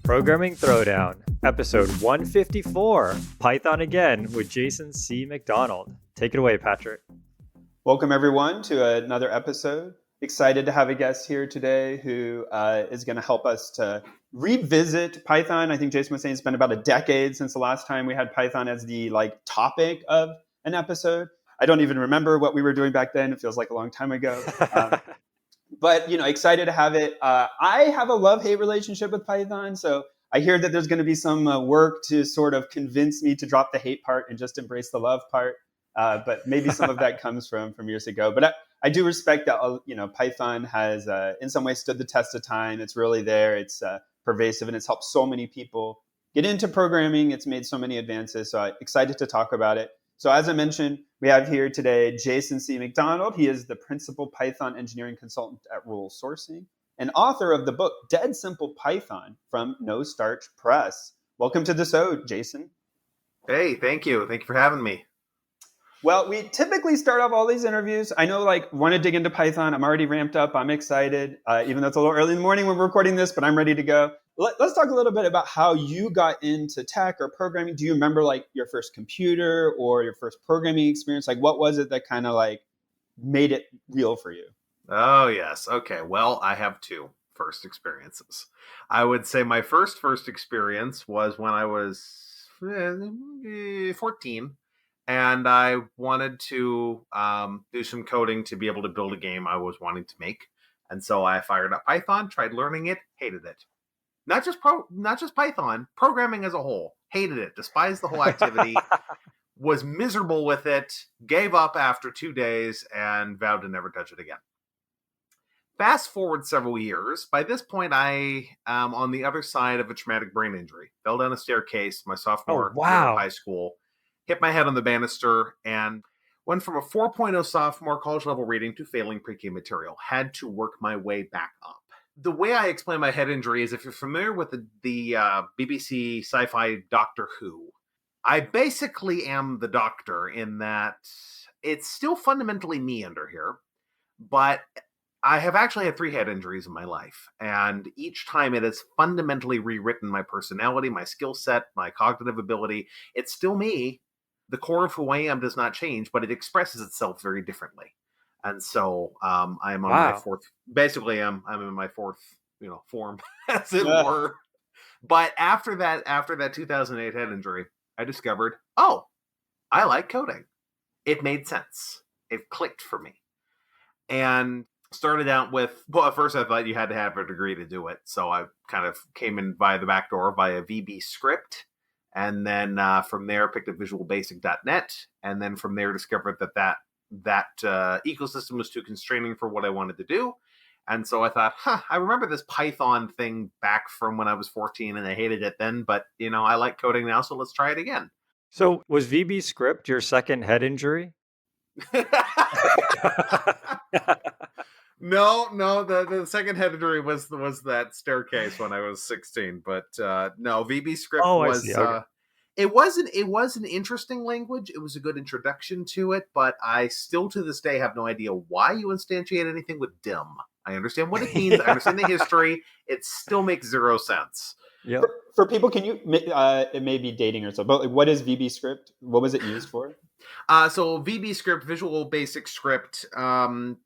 Programming Throwdown, episode 154, Python again with Jason C. McDonald. Take it away, Patrick. Welcome, everyone, to another episode. Excited to have a guest here today who is going to help us to revisit Python. I think Jason was saying it's been about a decade since the last time we had Python as the topic of an episode. I don't even remember what we were doing back then. It feels like a long time ago. But, excited to have it. I have a love-hate relationship with Python, so I hear that there's going to be some work to sort of convince me to drop the hate part and just embrace the love part. But maybe some of that comes from years ago. But I do respect that, Python has in some ways stood the test of time. It's really there. It's pervasive, and it's helped so many people get into programming. It's made so many advances. So I'm excited to talk about it. So as I mentioned, we have here today Jason C. McDonald. He is the principal Python engineering consultant at Rural Sourcing and author of the book Dead Simple Python from No Starch Press. Welcome to the show, Jason. Hey, thank you. Thank you for having me. Well, we typically start off all these interviews. I know, want to dig into Python. I'm already ramped up. I'm excited, even though it's a little early in the morning when we're recording this, but I'm ready to go. Let's talk a little bit about how you got into tech or programming. Do you remember your first computer or your first programming experience? What was it that kind of made it real for you? Oh, yes. Okay. Well, I have two first experiences. I would say my first experience was when I was 14. And I wanted to do some coding to be able to build a game I was wanting to make. And so I fired up Python, tried learning it, hated it. Not just Python, programming as a whole. Hated it, despised the whole activity, was miserable with it, gave up after 2 days, and vowed to never touch it again. Fast forward several years. By this point, I am on the other side of a traumatic brain injury. Fell down a staircase my sophomore year of high school. Hit my head on the banister and went from a 4.0 sophomore college level rating to failing pre-K material. Had to work my way back up. The way I explain my head injury is if you're familiar with the BBC sci-fi Doctor Who, I basically am the doctor in that it's still fundamentally me under here, but I have actually had 3 head injuries in my life. And each time it has fundamentally rewritten my personality, my skill set, my cognitive ability. It's still me. The core of who I am does not change, but it expresses itself very differently. And so I'm on my fourth. Basically, I'm in my fourth, form, as it were. But after that 2008 head injury, I discovered, I like coding. It made sense. It clicked for me, and started out with. Well, at first I thought you had to have a degree to do it, so I kind of came in via the back door via VB Script. And then from there, picked up visualbasic.net. And then from there, discovered that ecosystem was too constraining for what I wanted to do. And so I thought, I remember this Python thing back from when I was 14 and I hated it then. But, I like coding now, so let's try it again. So was VB Script your second head injury? No, the second head injury was that staircase when I was 16, but no, VB Script was. I see. Okay. It was an interesting language. It was a good introduction to it, but I still to this day have no idea why you instantiate anything with dim. I understand what it means. I understand the history. It still makes zero sense. Yeah. For people, can you? It may be dating or so, but what is VB Script? What was it used for? So VB Script, Visual Basic Script,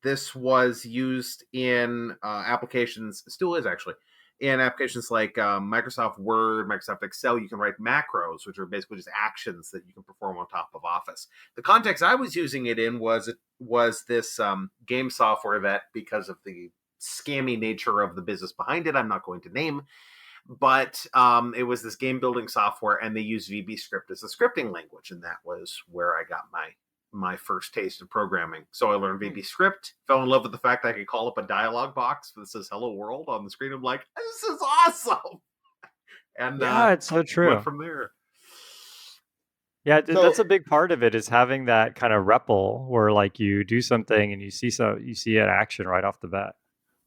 this was used in applications, still is actually, in applications like Microsoft Word, Microsoft Excel. You can write macros, which are basically just actions that you can perform on top of Office. The context I was using it in was this game software that, because of the scammy nature of the business behind it, I'm not going to name, but it was this game building software, and they used VB Script as a scripting language, and that was where I got my first taste of programming. So I learned VB Script, fell in love with the fact I could call up a dialog box that says "Hello World" on the screen. I'm like, this is awesome. And it's so true. Went from there. Yeah, that's a big part of it, is having that kind of REPL where you do something and you see it action right off the bat.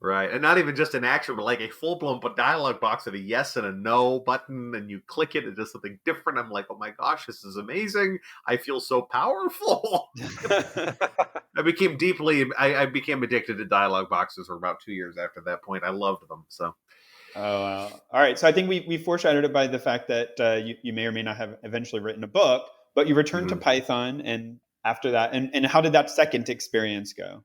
Right. And not even just an action, but like a full-blown dialog box with a yes and a no button, and you click it, it does something different. I'm like, oh my gosh, this is amazing. I feel so powerful. I became addicted to dialog boxes for about 2 years after that point. I loved them. So Oh, wow. All right. So I think we foreshadowed it by the fact that you may or may not have eventually written a book, but you returned to mhm. Python. And after that, and how did that second experience go?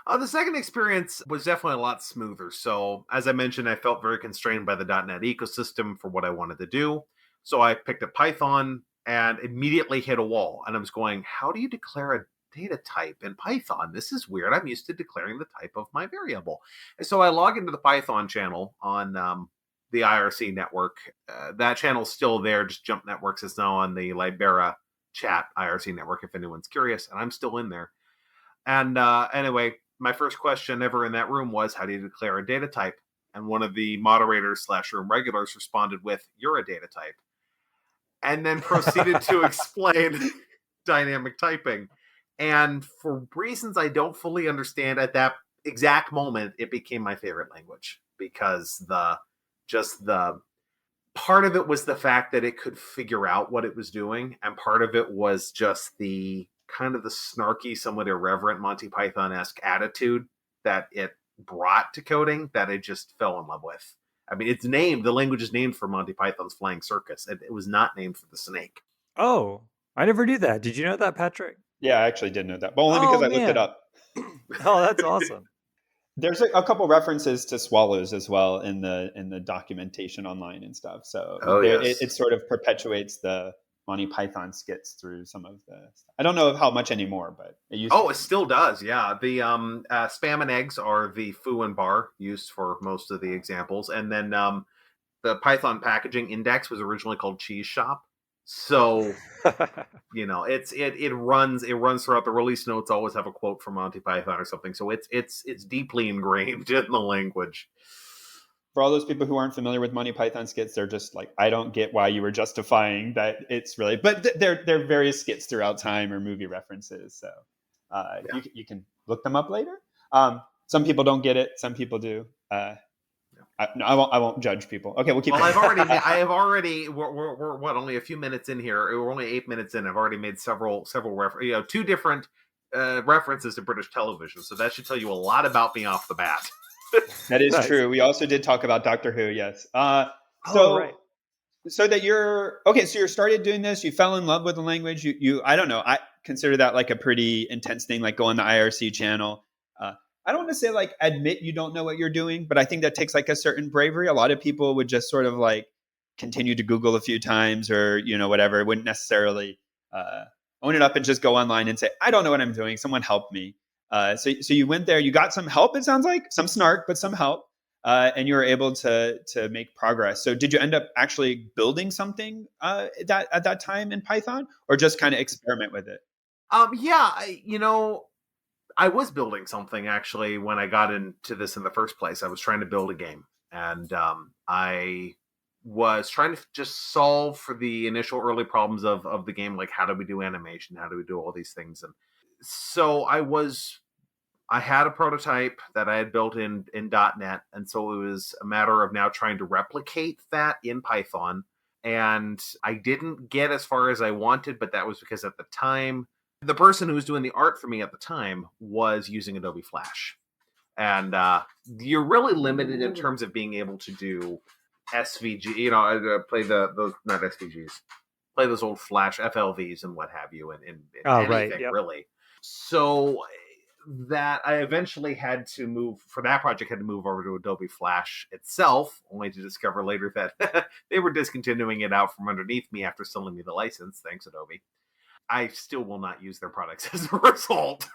The second experience was definitely a lot smoother. So, as I mentioned, I felt very constrained by the .NET ecosystem for what I wanted to do. So I picked up Python and immediately hit a wall. And I was going, how do you declare a data type in Python? This is weird. I'm used to declaring the type of my variable. And so I log into the Python channel on the IRC network. That channel's still there. Just Jump Networks is now on the Libera chat IRC network, if anyone's curious. And I'm still in there. And anyway, my first question ever in that room was, how do you declare a data type? And one of the moderators / room regulars responded with, you're a data type. And then proceeded to explain dynamic typing. And for reasons I don't fully understand at that exact moment, it became my favorite language, because the part of it was the fact that it could figure out what it was doing. And part of it was just the kind of the snarky, somewhat irreverent Monty Python-esque attitude that it brought to coding that I just fell in love with. I mean, the language is named for Monty Python's Flying Circus. It was not named for the snake. Oh, I never knew that. Did you know that, Patrick? Yeah, I actually did know that, but only because Oh, I looked it man. up. Oh, that's awesome. There's a couple references to swallows as well in the documentation online and stuff. So Yes. it sort of perpetuates the Monty Python skits through some of the. I don't know how much anymore, but it used. Oh, it still does. Yeah, the spam and eggs are the foo and bar used for most of the examples, and then the Python packaging index was originally called Cheese Shop. So it runs throughout the release notes. Always have a quote from Monty Python or something. So it's deeply ingrained in the language. For all those people who aren't familiar with Monty Python skits, they're just like, I don't get why you were justifying that. It's really, but they're various skits throughout time or movie references. So you can look them up later. Some people don't get it. Some people do. I won't judge people. Okay, we'll keep. Well, I have already. We're what, only a few minutes in here. We're only 8 minutes in. I've already made several two different references to British television. So that should tell you a lot about me off the bat. That is Nice. true. We also did talk about Doctor Who. Yes. Right. So that you're okay. So you started doing this. You fell in love with the language. You I don't know. I consider that like a pretty intense thing. Like go on the IRC channel. I don't want to say like admit you don't know what you're doing, but I think that takes like a certain bravery. A lot of people would just sort of like continue to Google a few times or whatever. Wouldn't necessarily own it up and just go online and say, I don't know what I'm doing. Someone help me. So you went there. You got some help. It sounds like some snark, but some help. And you were able to make progress. So did you end up actually building something at that time in Python, or just kind of experiment with it? I was building something actually when I got into this in the first place. I was trying to build a game, and I was trying to just solve for the initial early problems of the game, like how do we do animation, how do we do all these things. And so I had a prototype that I had built in .NET, and so it was a matter of now trying to replicate that in Python. And I didn't get as far as I wanted, but that was because at the time, the person who was doing the art for me at the time was using Adobe Flash. And you're really limited in terms of being able to do SVG, play those, not SVGs, play those old Flash FLVs and what have you, and anything, Right. Yep. really. So that I eventually had to move over to Adobe Flash itself, only to discover later that they were discontinuing it out from underneath me after selling me the license. Thanks, Adobe. I still will not use their products as a result.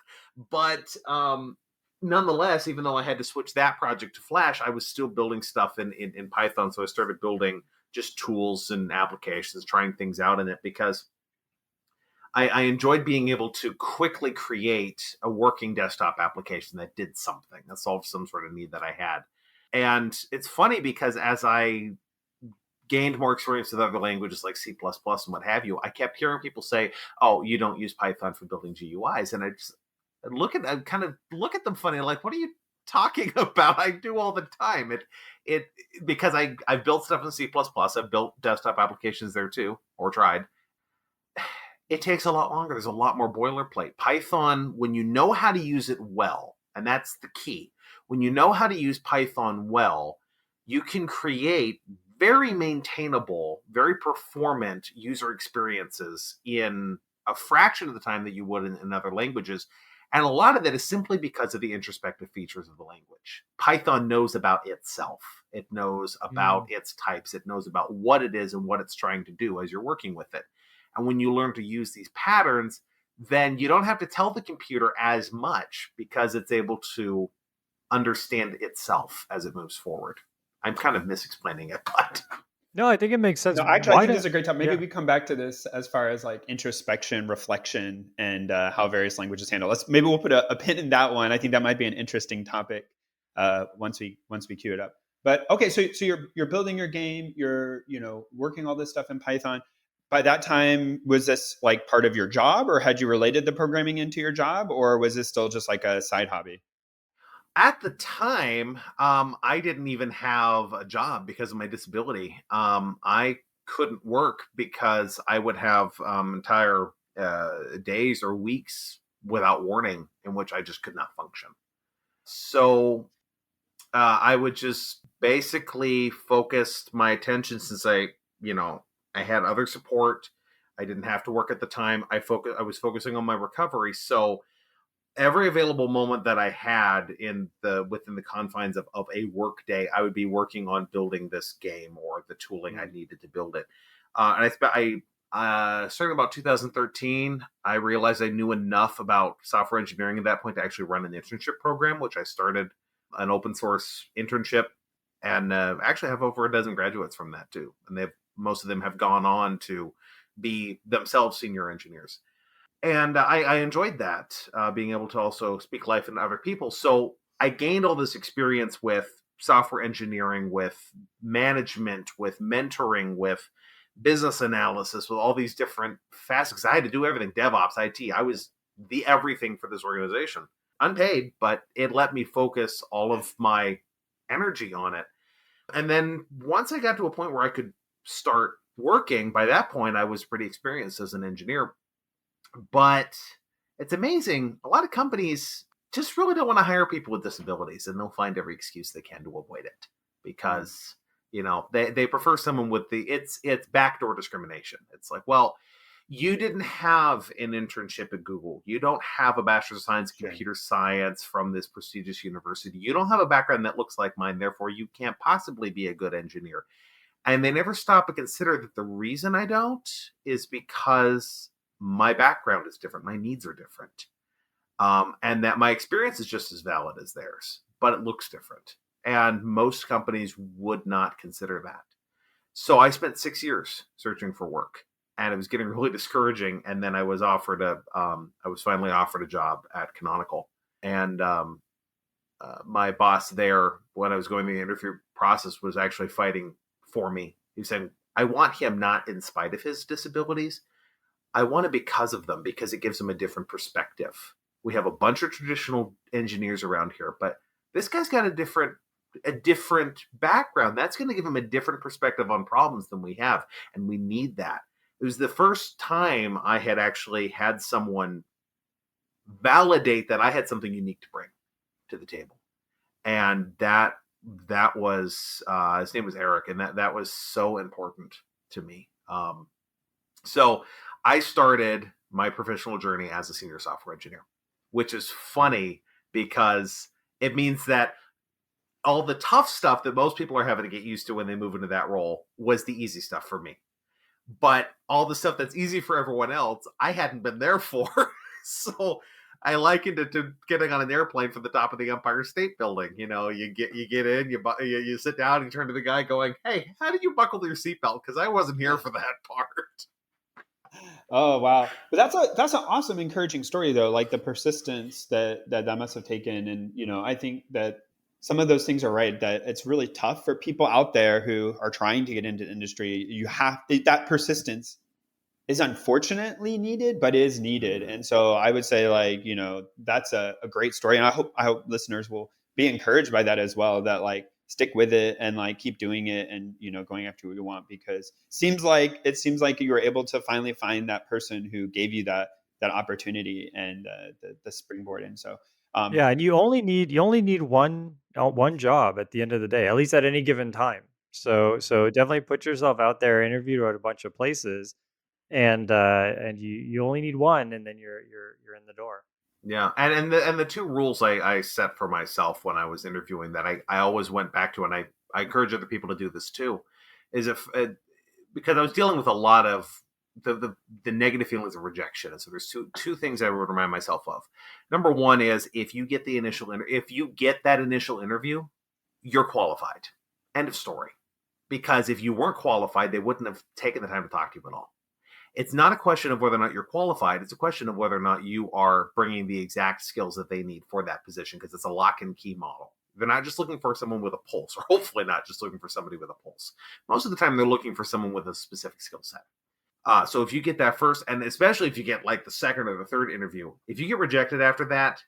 But nonetheless, even though I had to switch that project to Flash, I was still building stuff in Python. So I started building just tools and applications, trying things out in it, because I enjoyed being able to quickly create a working desktop application that did something, that solved some sort of need that I had. And it's funny because as I gained more experience with other languages like C++ and what have you, I kept hearing people say, oh, you don't use Python for building GUIs. And I kind of look at them funny, like, what are you talking about. I do all the time. It because I've built stuff in C++. I've built desktop applications there too, or tried. It takes a lot longer. There's a lot more boilerplate. Python, when you know how to use it well, and that's the key. When you know how to use Python well, you can create very maintainable, very performant user experiences in a fraction of the time that you would in other languages. And a lot of that is simply because of the introspective features of the language. Python knows about itself. It knows about its types. It knows about what it is and what it's trying to do as you're working with it. And when you learn to use these patterns, then you don't have to tell the computer as much because it's able to understand itself as it moves forward. I'm kind of misexplaining it, but No, I think it makes sense. No, actually, I think Why this is a great time. Maybe yeah. we come back to this as far as like introspection, reflection, and how various languages handle. Maybe we'll put a pin in that one. I think that might be an interesting topic once we queue it up. But okay, so you're building your game. You're working all this stuff in Python. By that time, was this like part of your job, or had you related the programming into your job, or was this still just like a side hobby? at the time, I didn't even have a job because of my disability. I couldn't work because I would have entire days or weeks without warning in which I just could not function. So I would just basically focus my attention since I had other support. I didn't have to work at the time. I was focusing on my recovery. So every available moment that I had within the confines of a work day, I would be working on building this game or the tooling I needed to build it. And starting about 2013, I realized I knew enough about software engineering at that point to actually run an internship program, which I started an open source internship, and actually have over a dozen graduates from that too. And most of them have gone on to be themselves senior engineers. And I enjoyed that, being able to also speak life into other people. So I gained all this experience with software engineering, with management, with mentoring, with business analysis, with all these different facets. I had to do everything, DevOps, IT. I was the everything for this organization. Unpaid, but it let me focus all of my energy on it. And then once I got to a point where I could start working, by that point, I was pretty experienced as an engineer. But it's amazing. A lot of companies just really don't want to hire people with disabilities, and they'll find every excuse they can to avoid it because, they prefer someone with it's backdoor discrimination. It's like, well, you didn't have an internship at Google. You don't have a bachelor's of science in computer science from this prestigious university. You don't have a background that looks like mine. Therefore, you can't possibly be a good engineer. And they never stop to consider that the reason I don't is because my background is different. My needs are different. And that my experience is just as valid as theirs, but it looks different. And most companies would not consider that. So I spent 6 years searching for work, and it was getting really discouraging. And then I was finally offered a job at Canonical. And my boss there, when I was going through the interview process, was actually fighting for me. He was saying, I want him not in spite of his disabilities. I want it because of them, because it gives them a different perspective. We have a bunch of traditional engineers around here, but this guy's got a different background. That's going to give him a different perspective on problems than we have, and we need that. It was the first time I had actually had someone validate that I had something unique to bring to the table, and that was his name was Eric, and that was so important to me. So I started my professional journey as a senior software engineer, which is funny because it means that all the tough stuff that most people are having to get used to when they move into that role was the easy stuff for me. But all the stuff that's easy for everyone else, I hadn't been there for. So I likened it to getting on an airplane from the top of the Empire State Building. You get in, you sit down, and you turn to the guy going, "Hey, how did you buckle your seatbelt? Because I wasn't here for that part." Oh, wow. But that's an awesome, encouraging story, though, like the persistence that must have taken. And, I think that some of those things are right, that it's really tough for people out there who are trying to get into industry. That persistence is unfortunately needed, but is needed. And so I would say, that's a great story. And I hope listeners will be encouraged by that as well, that like stick with it and like keep doing it, and going after what you want, because it seems like you were able to finally find that person who gave you that opportunity and the springboard. And so Yeah, and you only need one job at the end of the day, at least at any given time. So definitely put yourself out there, interview at a bunch of places, and you only need one, and then you're in the door. Yeah, and the two rules I set for myself when I was interviewing that I always went back to, and I encourage other people to do this too, is if because I was dealing with a lot of the negative feelings of rejection, and so there's two things I would remind myself of. Number one is if you get that initial interview, you're qualified. End of story. Because if you weren't qualified, they wouldn't have taken the time to talk to you at all. It's not a question of whether or not you're qualified. It's a question of whether or not you are bringing the exact skills that they need for that position, because it's a lock and key model. They're not just looking for someone with a pulse, or hopefully not just looking for somebody with a pulse. Most of the time, they're looking for someone with a specific skill set. So if you get that first, and especially if you get like the second or the third interview, if you get rejected after that,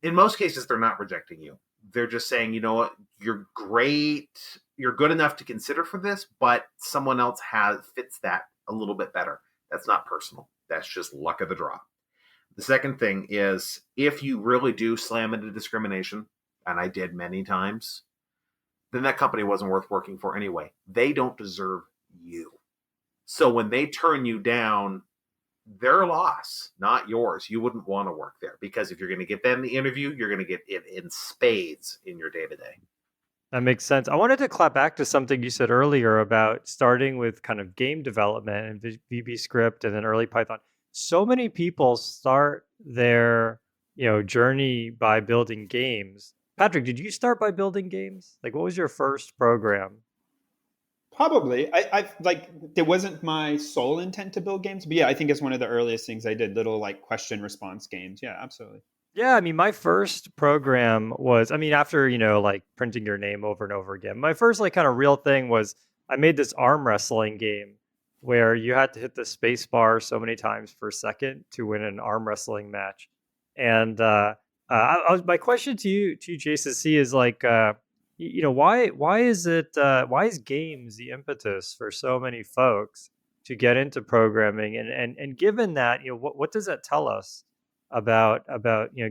in most cases, they're not rejecting you. They're just saying, you know what, you're great, you're good enough to consider for this, but someone else fits that a little bit better. That's not personal. That's just luck of the draw. The second thing is, if you really do slam into discrimination, and I did many times, then that company wasn't worth working for anyway. They don't deserve you. So when they turn you down, their loss, not yours. You wouldn't want to work there, because if you're going to get that in the interview, you're going to get it in spades in your day-to-day. That makes sense. I wanted to clap back to something you said earlier about starting with kind of game development and VB script and then early Python. So many people start their, journey by building games. Patrick, did you start by building games? Like, what was your first program? Probably. I like, it wasn't my sole intent to build games, but yeah, I think it's one of the earliest things I did, little like question response games. Yeah, absolutely. Yeah, I mean, my first program was, after, like printing your name over and over again, my first like kind of real thing was I made this arm wrestling game where you had to hit the space bar so many times per second to win an arm wrestling match. And my question to you, Jason C, is like, why is games the impetus for so many folks to get into programming? And given that, what does that tell us about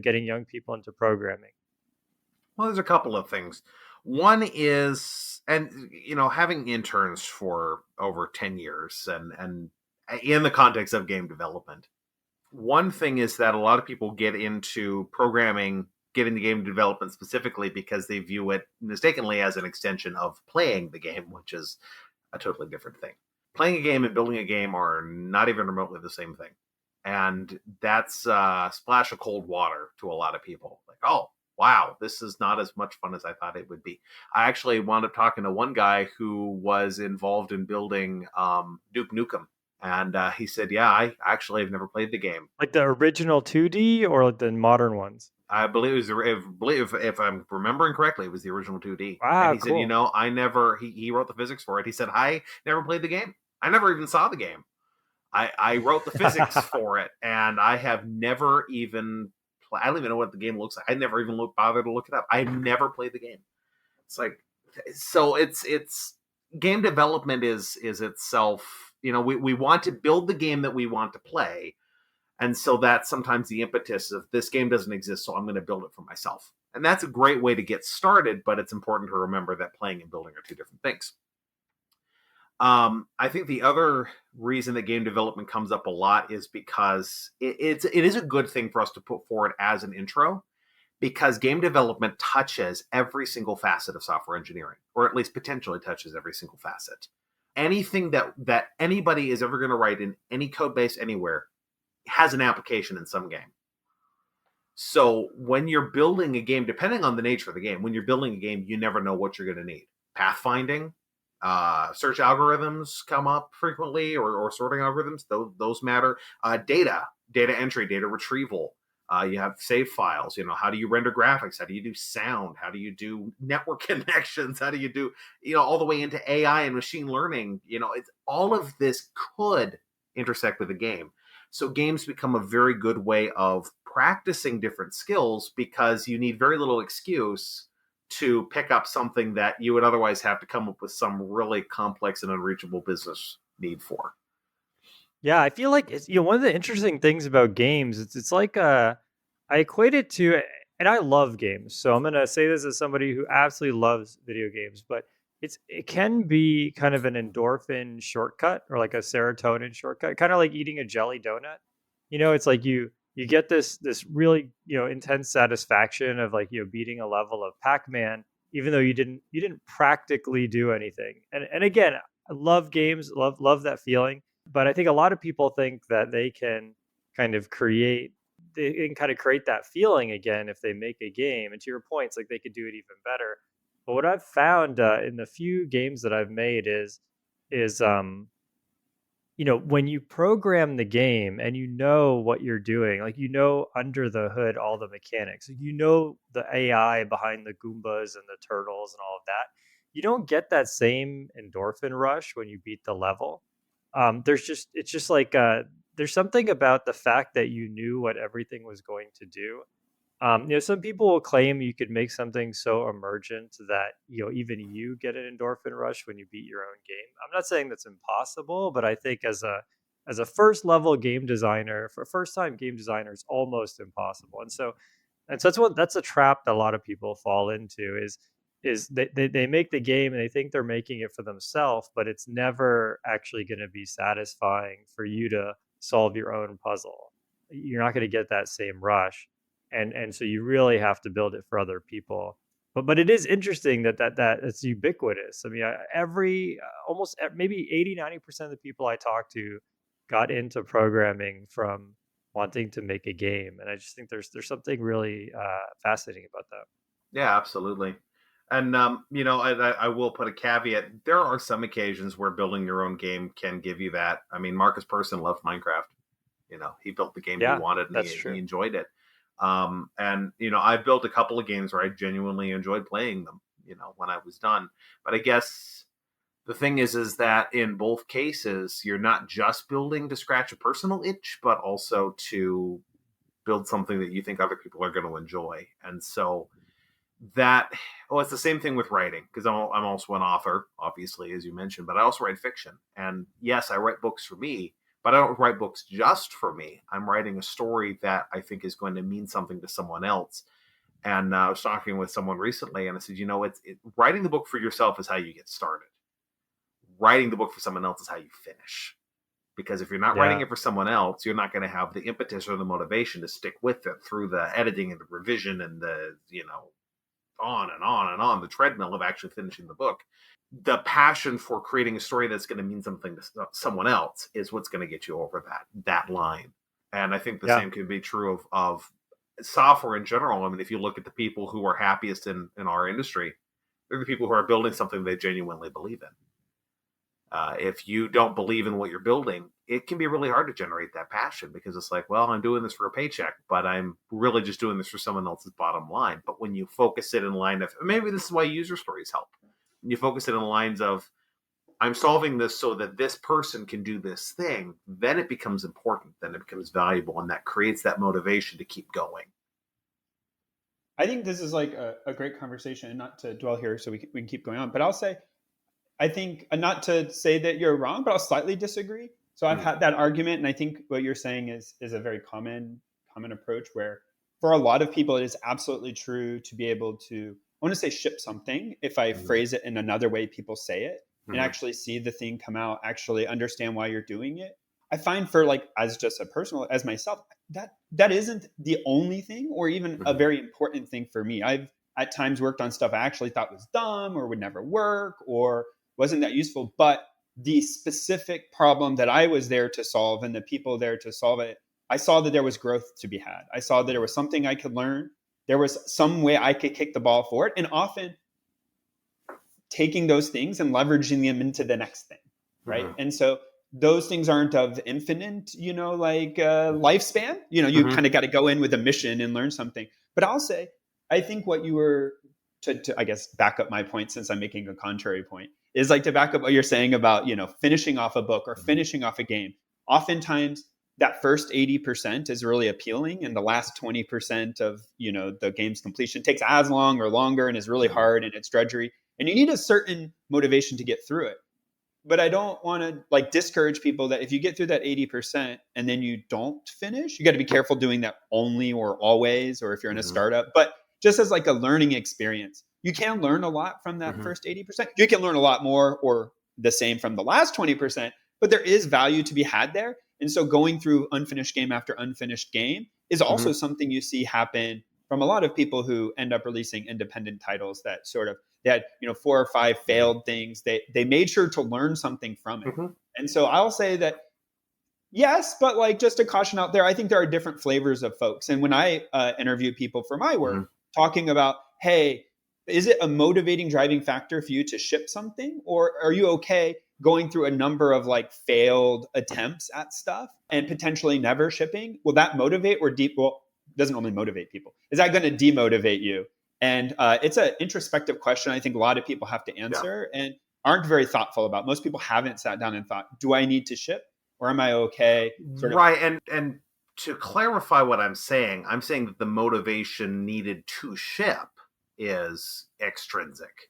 getting young people into programming? Well, there's a couple of things. One is, and having interns for over 10 years, and in the context of game development, one thing is that a lot of people get into programming, get into game development specifically because they view it mistakenly as an extension of playing the game, which is a totally different thing. Playing a game and building a game are not even remotely the same thing. And that's a splash of cold water to a lot of people. Like, oh, wow, this is not as much fun as I thought it would be. I actually wound up talking to one guy who was involved in building Duke Nukem. And he said, yeah, I actually have never played the game. Like the original 2D or the modern ones? I believe it was, if I'm remembering correctly, it was the original 2D. Wow, And he cool. said, I never, he wrote the physics for it. He said, I never played the game. I never even saw the game. I wrote the physics for it, and I have never even, I don't even know what the game looks like. I never even bothered to look it up. I've never played the game. It's like, so it's game development is itself, we want to build the game that we want to play. And so that's sometimes the impetus of, this game doesn't exist, so I'm going to build it for myself. And that's a great way to get started, but it's important to remember that playing and building are two different things. I think the other reason that game development comes up a lot is because it is a good thing for us to put forward as an intro, because game development touches every single facet of software engineering, or at least potentially touches every single facet. Anything that anybody is ever going to write in any code base anywhere has an application in some game. So when you're building a game, depending on the nature of the game, when you're building a game, you never know what you're going to need. Pathfinding, search algorithms come up frequently, or sorting algorithms. Those matter. Data entry, data retrieval. You have save files. How do you render graphics? How do you do sound? How do you do network connections? How do you do, all the way into AI and machine learning? It's all of this could intersect with a game. So games become a very good way of practicing different skills, because you need very little excuse to pick up something that you would otherwise have to come up with some really complex and unreachable business need for. Yeah, I feel like it's one of the interesting things about games. It's like I equate it to, and I love games, so I'm gonna say this as somebody who absolutely loves video games, but it can be kind of an endorphin shortcut or like a serotonin shortcut, kind of like eating a jelly donut. It's like you get this really intense satisfaction of like beating a level of Pac-Man, even though you didn't practically do anything. And again, I love games, love that feeling, but I think a lot of people think that kind of create they can kind of create that feeling again if they make a game. And to your point, it's like they could do it even better. But what I've found in the few games that I've made is when you program the game and you know what you're doing, like under the hood all the mechanics, the AI behind the Goombas and the turtles and all of that, you don't get that same endorphin rush when you beat the level. It's just like there's something about the fact that you knew what everything was going to do. Some people will claim you could make something so emergent that even you get an endorphin rush when you beat your own game. I'm not saying that's impossible, but I think as a first level game designer, for first time game designer, it's almost impossible. And so that's a trap that a lot of people fall into is they make the game and they think they're making it for themselves, but it's never actually going to be satisfying for you to solve your own puzzle. You're not going to get that same rush. And so you really have to build it for other people. But it is interesting that it's ubiquitous. I mean, every almost maybe 80-90% of the people I talk to got into programming from wanting to make a game, and I just think there's something really fascinating about that. Yeah, absolutely. And I will put a caveat. There are some occasions where building your own game can give you that. I mean, Marcus Persson loved Minecraft. He built the game he Yeah, wanted, and that's he true. enjoyed it. And I built a couple of games where I genuinely enjoyed playing them. When I was done. But I guess the thing is that in both cases, you're not just building to scratch a personal itch, but also to build something that you think other people are going to enjoy. And so it's the same thing with writing, because I'm also an author, obviously, as you mentioned, but I also write fiction. And yes, I write books for me, but I don't write books just for me. I'm writing a story that I think is going to mean something to someone else. And I was talking with someone recently, and I said, writing the book for yourself is how you get started. Writing the book for someone else is how you finish. Because if you're not writing Yeah. it for someone else, you're not going to have the impetus or the motivation to stick with it through the editing and the revision and the, on and on and on, the treadmill of actually finishing the book. The passion for creating a story that's going to mean something to someone else is what's going to get you over that line. And I think the Yeah. same could be true of software in general. I mean, if you look at the people who are happiest in our industry, they're the people who are building something they genuinely believe in. If you don't believe in what you're building, it can be really hard to generate that passion, because it's like, well, I'm doing this for a paycheck, but I'm really just doing this for someone else's bottom line. But when you focus it in line of, maybe this is why user stories help. When you focus it in lines of, I'm solving this so that this person can do this thing, then it becomes important, then it becomes valuable, and that creates that motivation to keep going. I think this is like a great conversation, and not to dwell here so we can keep going on, but I'll say, I think, not to say that you're wrong, but I'll slightly disagree. So I've had that argument, and I think what you're saying is a very common approach, where for a lot of people, it is absolutely true to be able to, I want to say, ship something, if I phrase it in another way people say it, and actually see the thing come out, actually understand why you're doing it. I find, for like, as just a personal, as myself, that isn't the only thing, or even a very important thing for me. I've at times worked on stuff I actually thought was dumb or would never work or wasn't that useful, but the specific problem that I was there to solve and the people there to solve it, I saw that there was growth to be had. I saw that there was something I could learn. There was some way I could kick the ball forward, and often taking those things and leveraging them into the next thing, right? And so those things aren't of infinite, lifespan. You kind of got to go in with a mission and learn something. But I'll say, I think what you were, to I guess, back up my point, since I'm making a contrary point, is like to back up what you're saying about, finishing off a book or finishing off a game. Oftentimes that first 80% is really appealing, and the last 20% of the game's completion takes as long or longer and is really hard and it's drudgery, and you need a certain motivation to get through it. But I don't want to like discourage people that if you get through that 80% and then you don't finish, you got to be careful doing that only or always, or if you're in a startup. But just as like a learning experience, you can learn a lot from that first 80%. You can learn a lot more or the same from the last 20%, but there is value to be had there. And so going through unfinished game after unfinished game is also something you see happen from a lot of people who end up releasing independent titles that sort of, they had 4 or 5 failed things. They made sure to learn something from it. And so I'll say that yes, but like just a caution out there, I think there are different flavors of folks. And when I interview people for my work, talking about, hey, is it a motivating driving factor for you to ship something? Or are you okay going through a number of like failed attempts at stuff and potentially never shipping? Will that motivate or well, doesn't normally motivate people. Is that going to demotivate you? And it's an introspective question I think a lot of people have to answer and aren't very thoughtful about. Most people haven't sat down and thought, do I need to ship or am I okay? Right. And to clarify what I'm saying that the motivation needed to ship is extrinsic.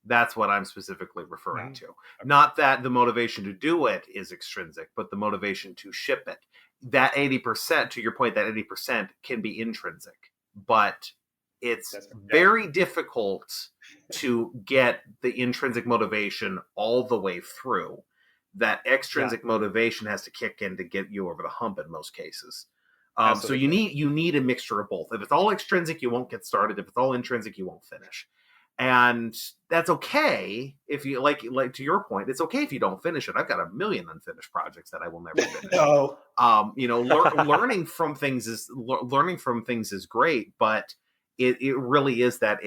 That's what I'm specifically referring to. Not that the motivation to do it is extrinsic, but the motivation to ship it. That 80%, to your point, that 80% can be intrinsic, but it's very difficult to get the intrinsic motivation all the way through. That extrinsic motivation has to kick in to get you over the hump in most cases. So you need a mixture of both. If it's all extrinsic, you won't get started. If it's all intrinsic, you won't finish. And that's okay if you like to your point, it's okay if you don't finish it. I've got a million unfinished projects that I will never finish. Learning from things is great, but it really is that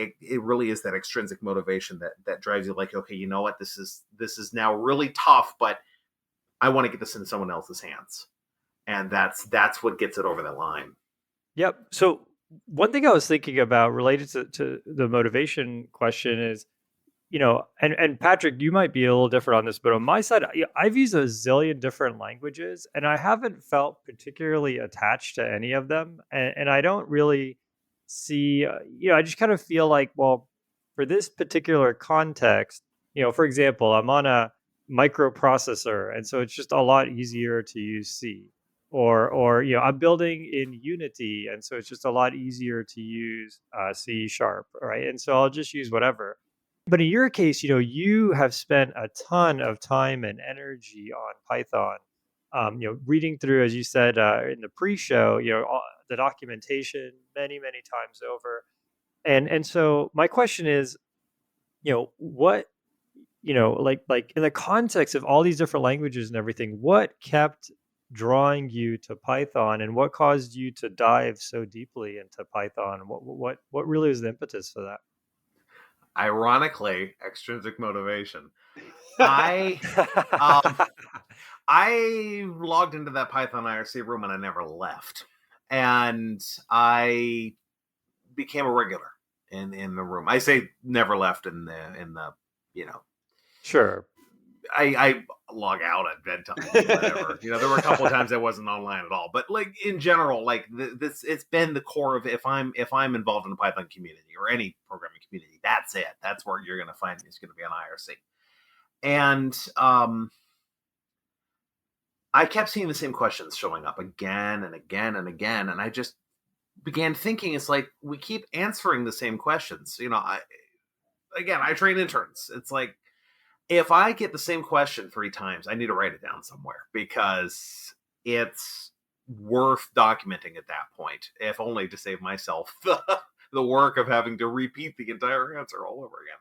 extrinsic motivation that drives you like, okay, you know what, this is now really tough, but I want to get this into someone else's hands. And that's what gets it over the line. Yep. So one thing I was thinking about related to the motivation question is, and Patrick, you might be a little different on this, but on my side, I've used a zillion different languages and I haven't felt particularly attached to any of them. And I don't really see, I just kind of feel like, well, for this particular context, for example, I'm on a microprocessor. And so it's just a lot easier to use C. Or I'm building in Unity, and so it's just a lot easier to use C#, right? And so I'll just use whatever. But in your case, you have spent a ton of time and energy on Python. Reading through, as you said in the pre-show, the documentation many times over, and so my question is, what, like in the context of all these different languages and everything, what kept drawing you to Python and what caused you to dive so deeply into Python? What really was the impetus for that? Ironically, extrinsic motivation. I logged into that Python IRC room and I never left. And I became a regular in the room. I say never left in the Sure. I log out at bedtime, whatever. There were a couple of times I wasn't online at all, but like in general, like this, it's been the core of if I'm involved in the Python community or any programming community, that's it. That's where you're going to find me. It's going to be on IRC, and I kept seeing the same questions showing up again and again and again, and I just began thinking, it's like we keep answering the same questions. I train interns. It's like, if I get the same question 3 times, I need to write it down somewhere because it's worth documenting at that point, if only to save myself the work of having to repeat the entire answer all over again.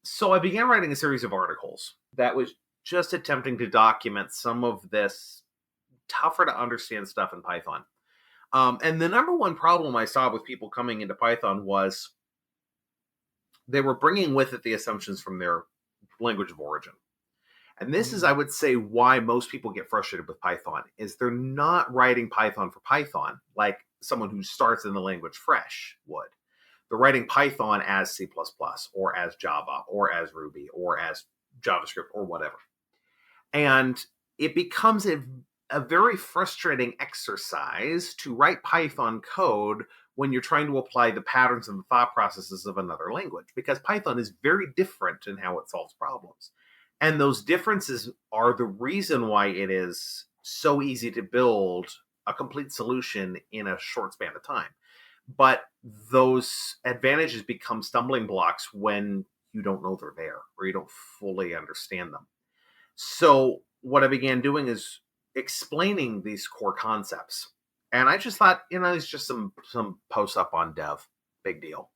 So I began writing a series of articles that was just attempting to document some of this tougher to understand stuff in Python. And the number one problem I saw with people coming into Python was they were bringing with it the assumptions from their language of origin. And this is, I would say, why most people get frustrated with Python, is they're not writing Python for Python like someone who starts in the language fresh would. They're writing Python as C++ or as Java or as Ruby or as JavaScript or whatever. And it becomes a a very frustrating exercise to write Python code when you're trying to apply the patterns and the thought processes of another language, because Python is very different in how it solves problems. And those differences are the reason why it is so easy to build a complete solution in a short span of time. But those advantages become stumbling blocks when you don't know they're there or you don't fully understand them. So what I began doing is explaining these core concepts. And I just thought, it's just some posts up on Dev, big deal.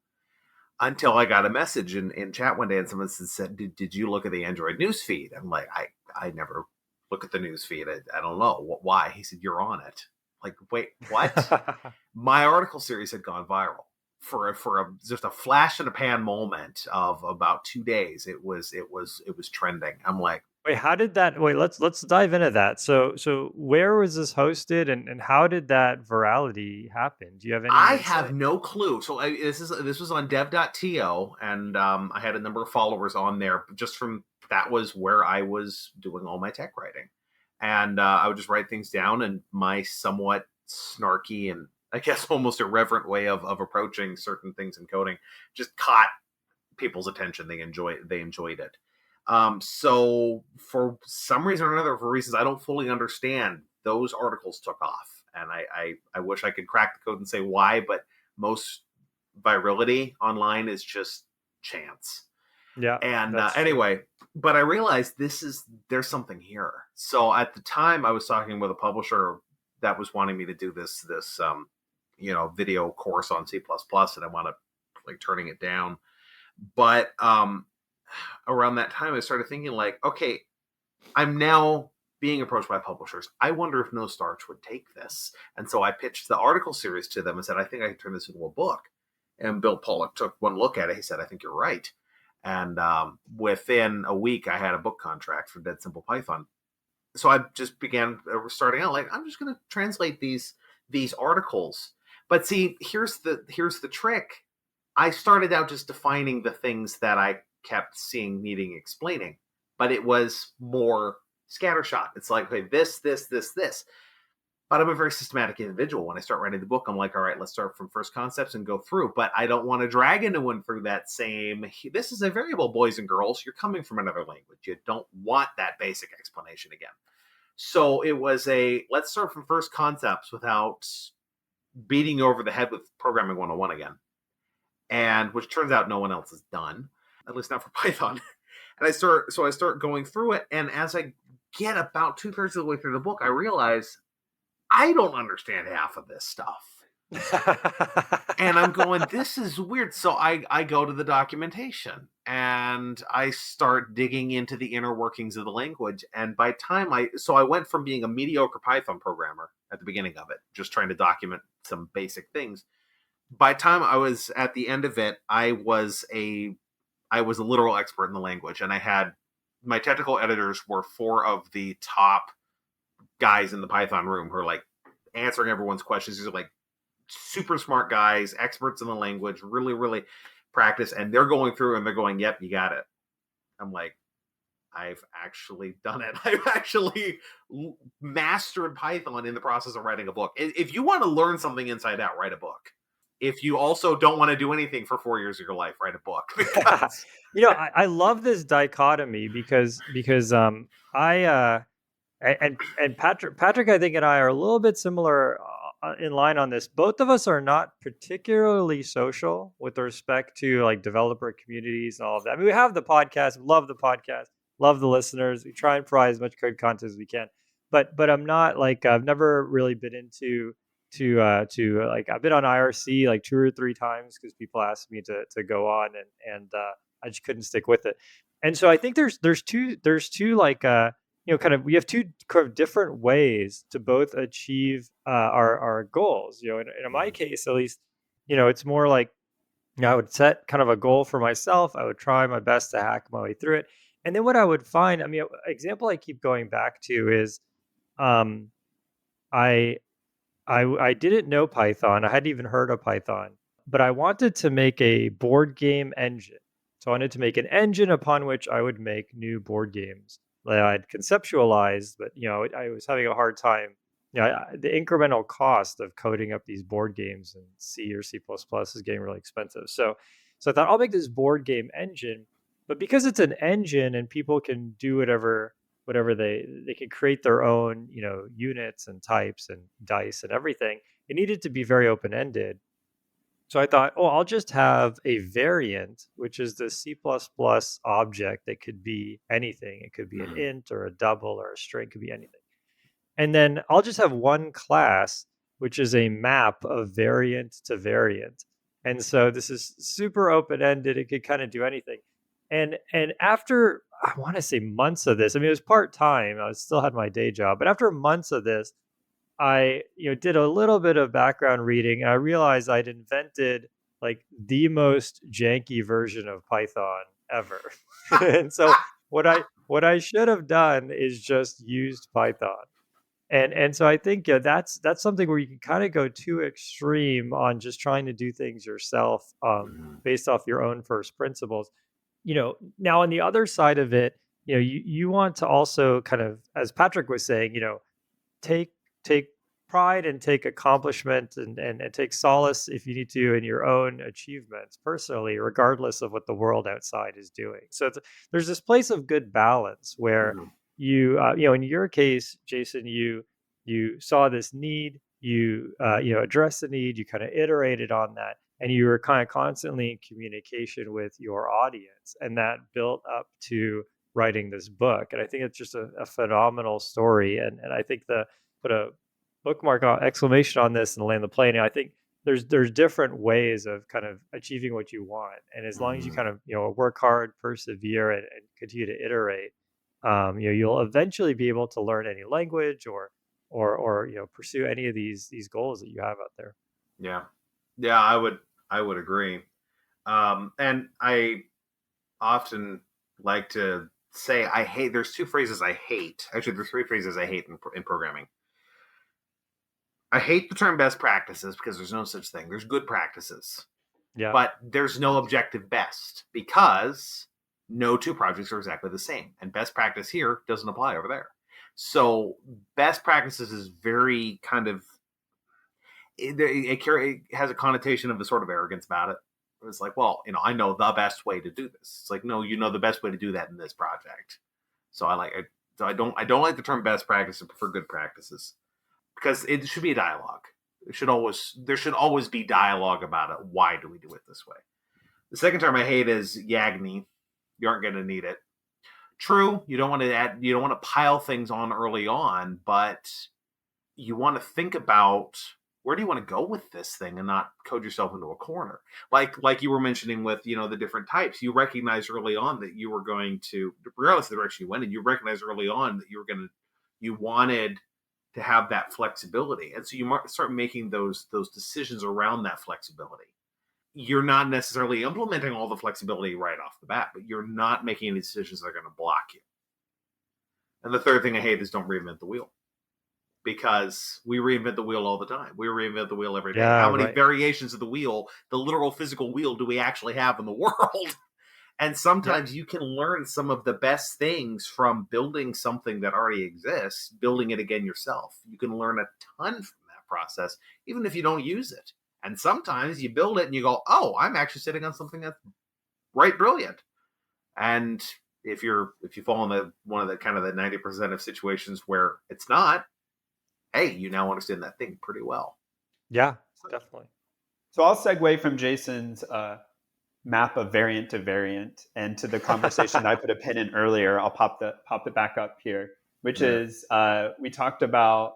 Until I got a message in chat one day and someone said, did you look at the Android news feed? I'm like, I never look at the news feed. I don't know. Why? He said, you're on it. Like, wait, what? My article series had gone viral for just a flash in the pan moment of about 2 days. It was trending. I'm like, Wait, how did that? Wait, let's dive into that. So where was this hosted, and how did that virality happen? Do you have any I insight? have no clue. So this was on dev.to, and I had a number of followers on there just from that was where I was doing all my tech writing. And I would just write things down, and my somewhat snarky and I guess almost irreverent way of approaching certain things in coding just caught people's attention. They enjoyed it. So for some reason or another, for reasons I don't fully understand, those articles took off. And I wish I could crack the code and say why, but most virality online is just chance. Yeah. And anyway, but I realized there's something here. So at the time I was talking with a publisher that was wanting me to do this video course on C++, and I wound up like turning it down. But around that time I started thinking like, okay, I'm now being approached by publishers. I wonder if No Starch would take this. And so I pitched the article series to them and said, I think I can turn this into a book. And Bill Pollock took one look at it. He said, I think you're right. And within a week, I had a book contract for Dead Simple Python. So I just began starting out like, I'm just going to translate these articles. But see, here's the trick. I started out just defining the things that I kept seeing needing explaining, but it was more scattershot. It's like, okay, this. But I'm a very systematic individual. When I start writing the book, I'm like, all right, let's start from first concepts and go through. But I don't want to drag anyone through that same, this is a variable, boys and girls. You're coming from another language. You don't want that basic explanation again. So it was let's start from first concepts without beating you over the head with Programming 101 again. And which turns out no one else has done, at least not for Python. And I start going through it. And as I get about 2/3 of the way through the book, I realize I don't understand half of this stuff. And I'm going, this is weird. So I go to the documentation and I start digging into the inner workings of the language. And by time I went from being a mediocre Python programmer at the beginning of it, just trying to document some basic things. By the time I was at the end of it, I was a literal expert in the language. And I had my technical editors were 4 of the top guys in the Python room who are like answering everyone's questions. These are like super smart guys, experts in the language, really, really practice. And they're going through and they're going, yep, you got it. I'm like, I've actually done it. I've actually mastered Python in the process of writing a book. If you want to learn something inside out, write a book. If you also don't want to do anything for 4 years of your life, write a book. Because... I love this dichotomy because I and Patrick, I think, and I are a little bit similar in line on this. Both of us are not particularly social with respect to like developer communities and all of that. I mean, we have the podcast, love the podcast, love the listeners. We try and provide as much code content as we can, but I'm not like I've never really been into like I've been on IRC like 2 or 3 times because people asked me to go on and I just couldn't stick with it. And so I think there's two like kind of we have 2 kind of different ways to both achieve our goals. In my case, at least, it's more like I would set kind of a goal for myself. I would try my best to hack my way through it, and then what I would find. I mean, example I keep going back to is, I didn't know Python. I hadn't even heard of Python, but I wanted to make a board game engine. So I wanted to make an engine upon which I would make new board games. that I'd conceptualized, but I was having a hard time. The incremental cost of coding up these board games in C or C++ is getting really expensive. So I thought I'll make this board game engine, but because it's an engine and people can do whatever they can create their own, units and types and dice and everything. It needed to be very open ended. So I thought, oh, I'll just have a variant, which is the C++ object that could be anything. It could be an int or a double or a string, it could be anything. And then I'll just have one class, which is a map of variant to variant. And so this is super open-ended. It could kind of do anything. And after, I want to say months of this, I mean, it was part-time. I still had my day job. But after months of this, I did a little bit of background reading. And I realized I'd invented like the most janky version of Python ever. And so what I should have done is just used Python. And so I think that's something where you can kind of go too extreme on just trying to do things yourself based off your own first principles. Now on the other side of it, you want to also kind of, as Patrick was saying, take pride and take accomplishment and take solace if you need to in your own achievements personally, regardless of what the world outside is doing. So there's this place of good balance where you in your case, Jason, you saw this need, you addressed the need, you kind of iterated on that, and you were kind of constantly in communication with your audience, and that built up to writing this book. And I think it's just a phenomenal story. And I think put a bookmark exclamation on this and land the plane. And I think there's different ways of kind of achieving what you want. And as long as you kind of, work hard, persevere, and continue to iterate, you'll eventually be able to learn any language or pursue any of these goals that you have out there. Yeah, I would agree. And I often like to say there's two phrases I hate. Actually, there's three phrases I hate in programming. I hate the term best practices because there's no such thing. There's good practices. Yeah. But there's no objective best because no two projects are exactly the same. And best practice here doesn't apply over there. So best practices is very kind of, it has a connotation of a sort of arrogance about it. It's like, well, I know the best way to do this. It's like, no, the best way to do that in this project. So I don't like the term best practice. I prefer good practices because it should be a dialogue. There should always be dialogue about it. Why do we do it this way? The second term I hate is Yagni. You aren't going to need it. True, you don't want to pile things on early on, but you want to think about where do you want to go with this thing and not code yourself into a corner. Like you were mentioning with, the different types, you recognize early on that you were going to, regardless of the direction you went in, you recognize early on that you wanted to have that flexibility. And so you might start making those decisions around that flexibility. You're not necessarily implementing all the flexibility right off the bat, but you're not making any decisions that are going to block you. And the third thing I hate is don't reinvent the wheel. Because we reinvent the wheel all the time. We reinvent the wheel every day. How many variations of the wheel, the literal physical wheel, do we actually have in the world? And sometimes you can learn some of the best things from building something that already exists, building it again yourself. You can learn a ton from that process, even if you don't use it. And sometimes you build it and you go, oh, I'm actually sitting on something that's right brilliant. And if you fall in one of the kind of the 90% of situations where it's not, hey, you now understand that thing pretty well. Yeah, definitely. So I'll segue from Jason's map of variant to variant and to the conversation I put a pin in earlier. I'll pop it back up here, which is we talked about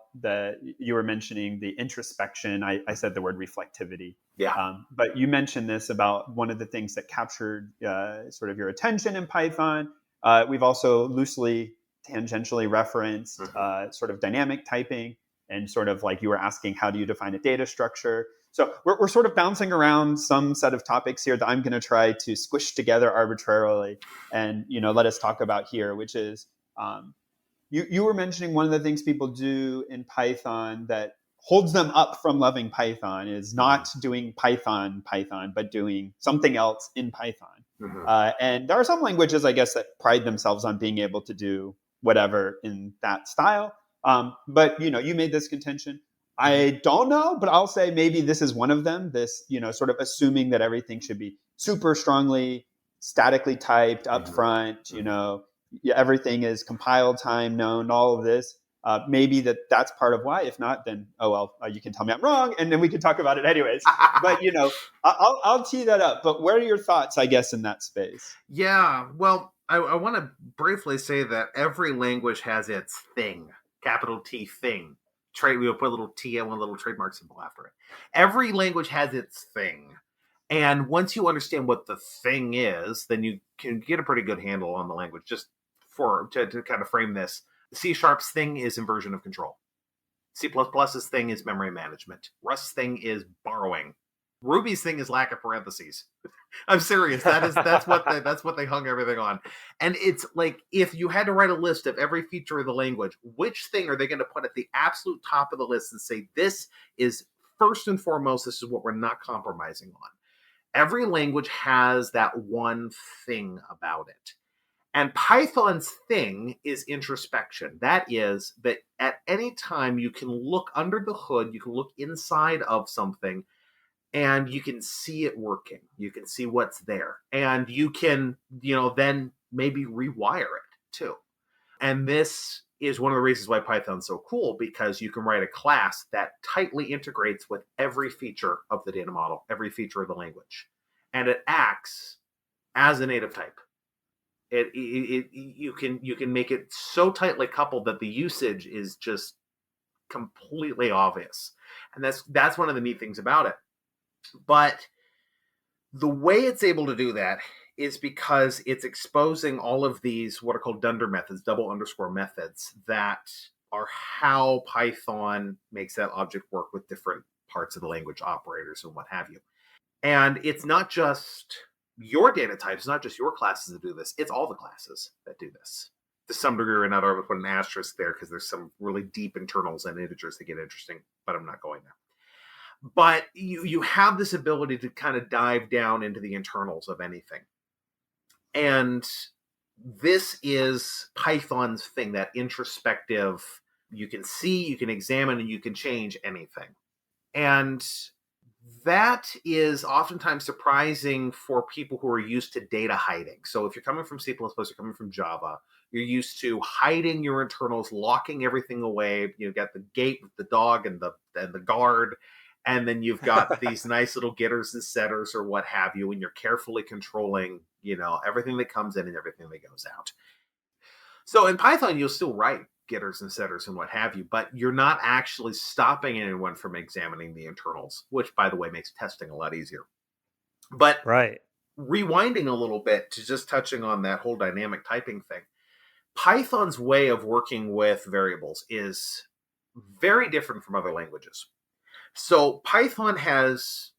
you were mentioning the introspection. I said the word reflectivity. Yeah. But you mentioned this about one of the things that captured sort of your attention in Python. We've also loosely, tangentially referenced sort of dynamic typing. And sort of like you were asking, how do you define a data structure? So we're sort of bouncing around some set of topics here that I'm going to try to squish together arbitrarily and, let us talk about here, which is you were mentioning one of the things people do in Python that holds them up from loving Python is not doing Python, but doing something else in Python. And there are some languages, I guess, that pride themselves on being able to do whatever in that style. But you made this contention. I don't know, but I'll say maybe this is one of them. This, sort of assuming that everything should be super strongly statically typed up front. Everything is compile time known. All of this. Maybe that's part of why. If not, then you can tell me I'm wrong, and then we can talk about it anyways. But I'll tee that up. But what are your thoughts, I guess, in that space? Yeah, well, I want to briefly say that every language has its thing, capital T thing. We'll put a little T and one little trademark symbol after it. Every language has its thing. And once you understand what the thing is, then you can get a pretty good handle on the language. Just to kind of frame this, C#'s thing is inversion of control. C++'s thing is memory management. Rust's thing is borrowing. Ruby's thing is lack of parentheses. I'm serious. That's what they hung everything on. And it's like, if you had to write a list of every feature of the language, which thing are they going to put at the absolute top of the list and say, this is first and foremost, this is what we're not compromising on. Every language has that one thing about it. And Python's thing is introspection. That is that at any time you can look under the hood, you can look inside of something, and you can see it working. You can see what's there. And you can, then maybe rewire it too. And this is one of the reasons why Python's so cool, because you can write a class that tightly integrates with every feature of the data model, every feature of the language. And it acts as a native type. You can make it so tightly coupled that the usage is just completely obvious. And that's one of the neat things about it. But the way it's able to do that is because it's exposing all of these what are called dunder methods, double underscore methods, that are how Python makes that object work with different parts of the language, operators and what have you. And it's not just your data types, it's not just your classes that do this, it's all the classes that do this. To some degree or another, I would put an asterisk there because there's some really deep internals and integers that get interesting, but I'm not going there. But you have this ability to kind of dive down into the internals of anything. And this is Python's thing, that introspective, you can see, you can examine, and you can change anything. And that is oftentimes surprising for people who are used to data hiding. So if you're coming from C++, you're coming from Java, you're used to hiding your internals, locking everything away. You've got the gate with the dog and the guard, and then you've got these nice little getters and setters or what have you, and you're carefully controlling, everything that comes in and everything that goes out. So in Python, you'll still write getters and setters and what have you, but you're not actually stopping anyone from examining the internals, which, by the way, makes testing a lot easier. But right. Rewinding a little bit to just touching on that whole dynamic typing thing, Python's way of working with variables is very different from other languages. So Python has,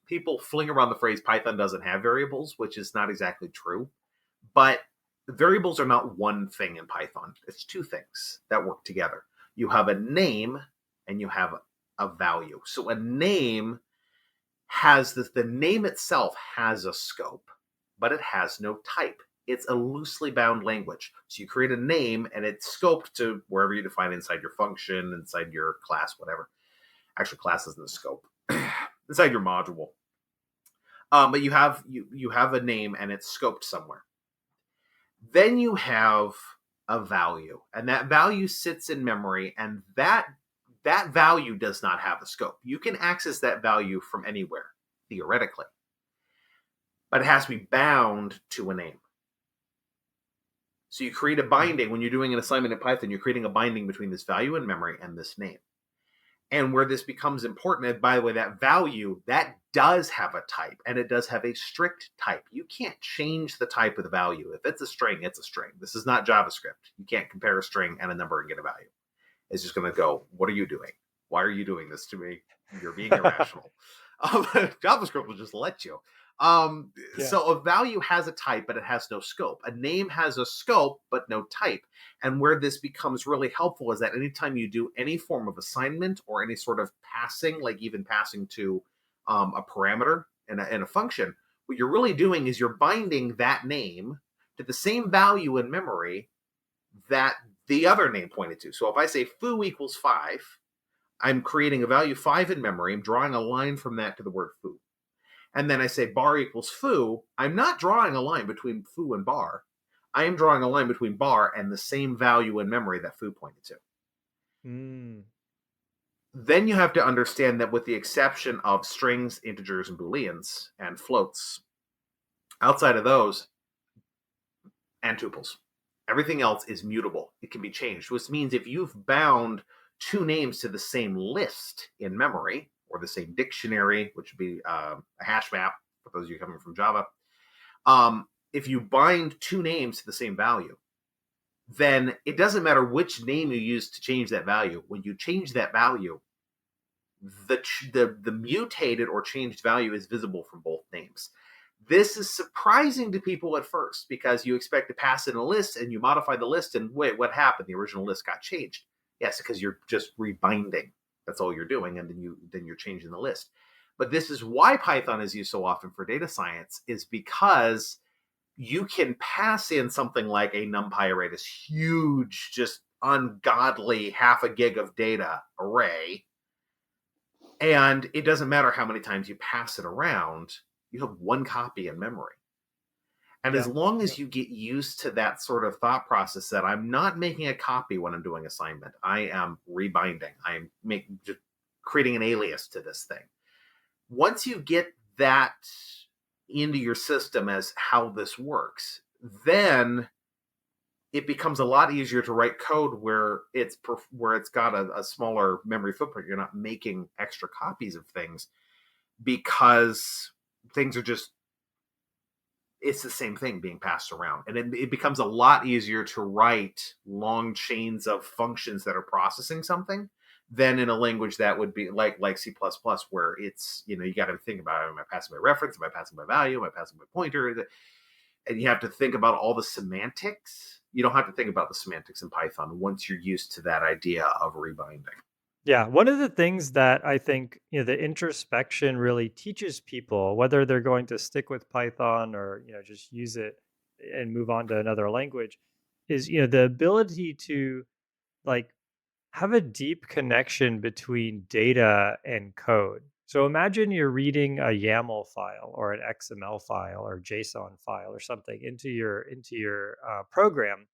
people fling around the phrase Python doesn't have variables, which is not exactly true, but variables are not one thing in Python. It's two things that work together. You have a name and you have a value. So a name has the name itself has a scope, but it has no type. It's a loosely bound language. So you create a name and it's scoped to wherever you define inside your function, inside your class, whatever. Actually, class isn't a scope. Inside your module. But you have a name and it's scoped somewhere. Then you have a value, and that value sits in memory, and that value does not have a scope. You can access that value from anywhere, theoretically, but it has to be bound to a name. So you create a binding. When you're doing an assignment in Python, you're creating a binding between this value in memory and this name. And where this becomes important, and by the way, that value, that does have a type, and it does have a strict type. You can't change the type of the value. If it's a string, it's a string. This is not JavaScript. You can't compare a string and a number and get a value. It's just going to go, what are you doing? Why are you doing this to me? You're being irrational. JavaScript will just let you. So a value has a type, but it has no scope. A name has a scope, but no type. And where this becomes really helpful is that anytime you do any form of assignment or any sort of passing, like even passing to a parameter in a function, what you're really doing is you're binding that name to the same value in memory that the other name pointed to. So if I say foo equals 5, I'm creating a value 5 in memory. I'm drawing a line from that to the word foo. And then I say bar equals foo. I'm not drawing a line between foo and bar. I am drawing a line between bar and the same value in memory that foo pointed to. Then you have to understand that with the exception of strings, integers, and booleans, and floats, outside of those, and tuples, everything else is mutable. It can be changed, which means if you've bound two names to the same list in memory, or the same dictionary, which would be a hash map, for those of you coming from Java, if you bind two names to the same value, then it doesn't matter which name you use to change that value. When you change that value, the mutated or changed value is visible from both names. This is surprising to people at first because you expect to pass in a list and you modify the list and wait, what happened? The original list got changed. Yes, because you're just rebinding. That's all you're doing, and then you're changing the list. But this is why Python is used so often for data science, is because you can pass in something like a NumPy array, this huge, just ungodly half a gig of data array, and it doesn't matter how many times you pass it around, you have one copy in memory. And as long as you get used to that sort of thought process that I'm not making a copy when I'm doing assignment, I am rebinding, I am just creating an alias to this thing. Once you get that into your system as how this works, then it becomes a lot easier to write code where it's got a smaller memory footprint. You're not making extra copies of things because things are just, it's the same thing being passed around. And it becomes a lot easier to write long chains of functions that are processing something than in a language that would be like C++, where it's, you got to think about, am I passing my reference? Am I passing my value? Am I passing my pointer? And you have to think about all the semantics. You don't have to think about the semantics in Python once you're used to that idea of rebinding. Yeah, one of the things that I think, the introspection really teaches people, whether they're going to stick with Python or, just use it and move on to another language, is, the ability to like have a deep connection between data and code. So imagine you're reading a YAML file or an XML file or JSON file or something into your program.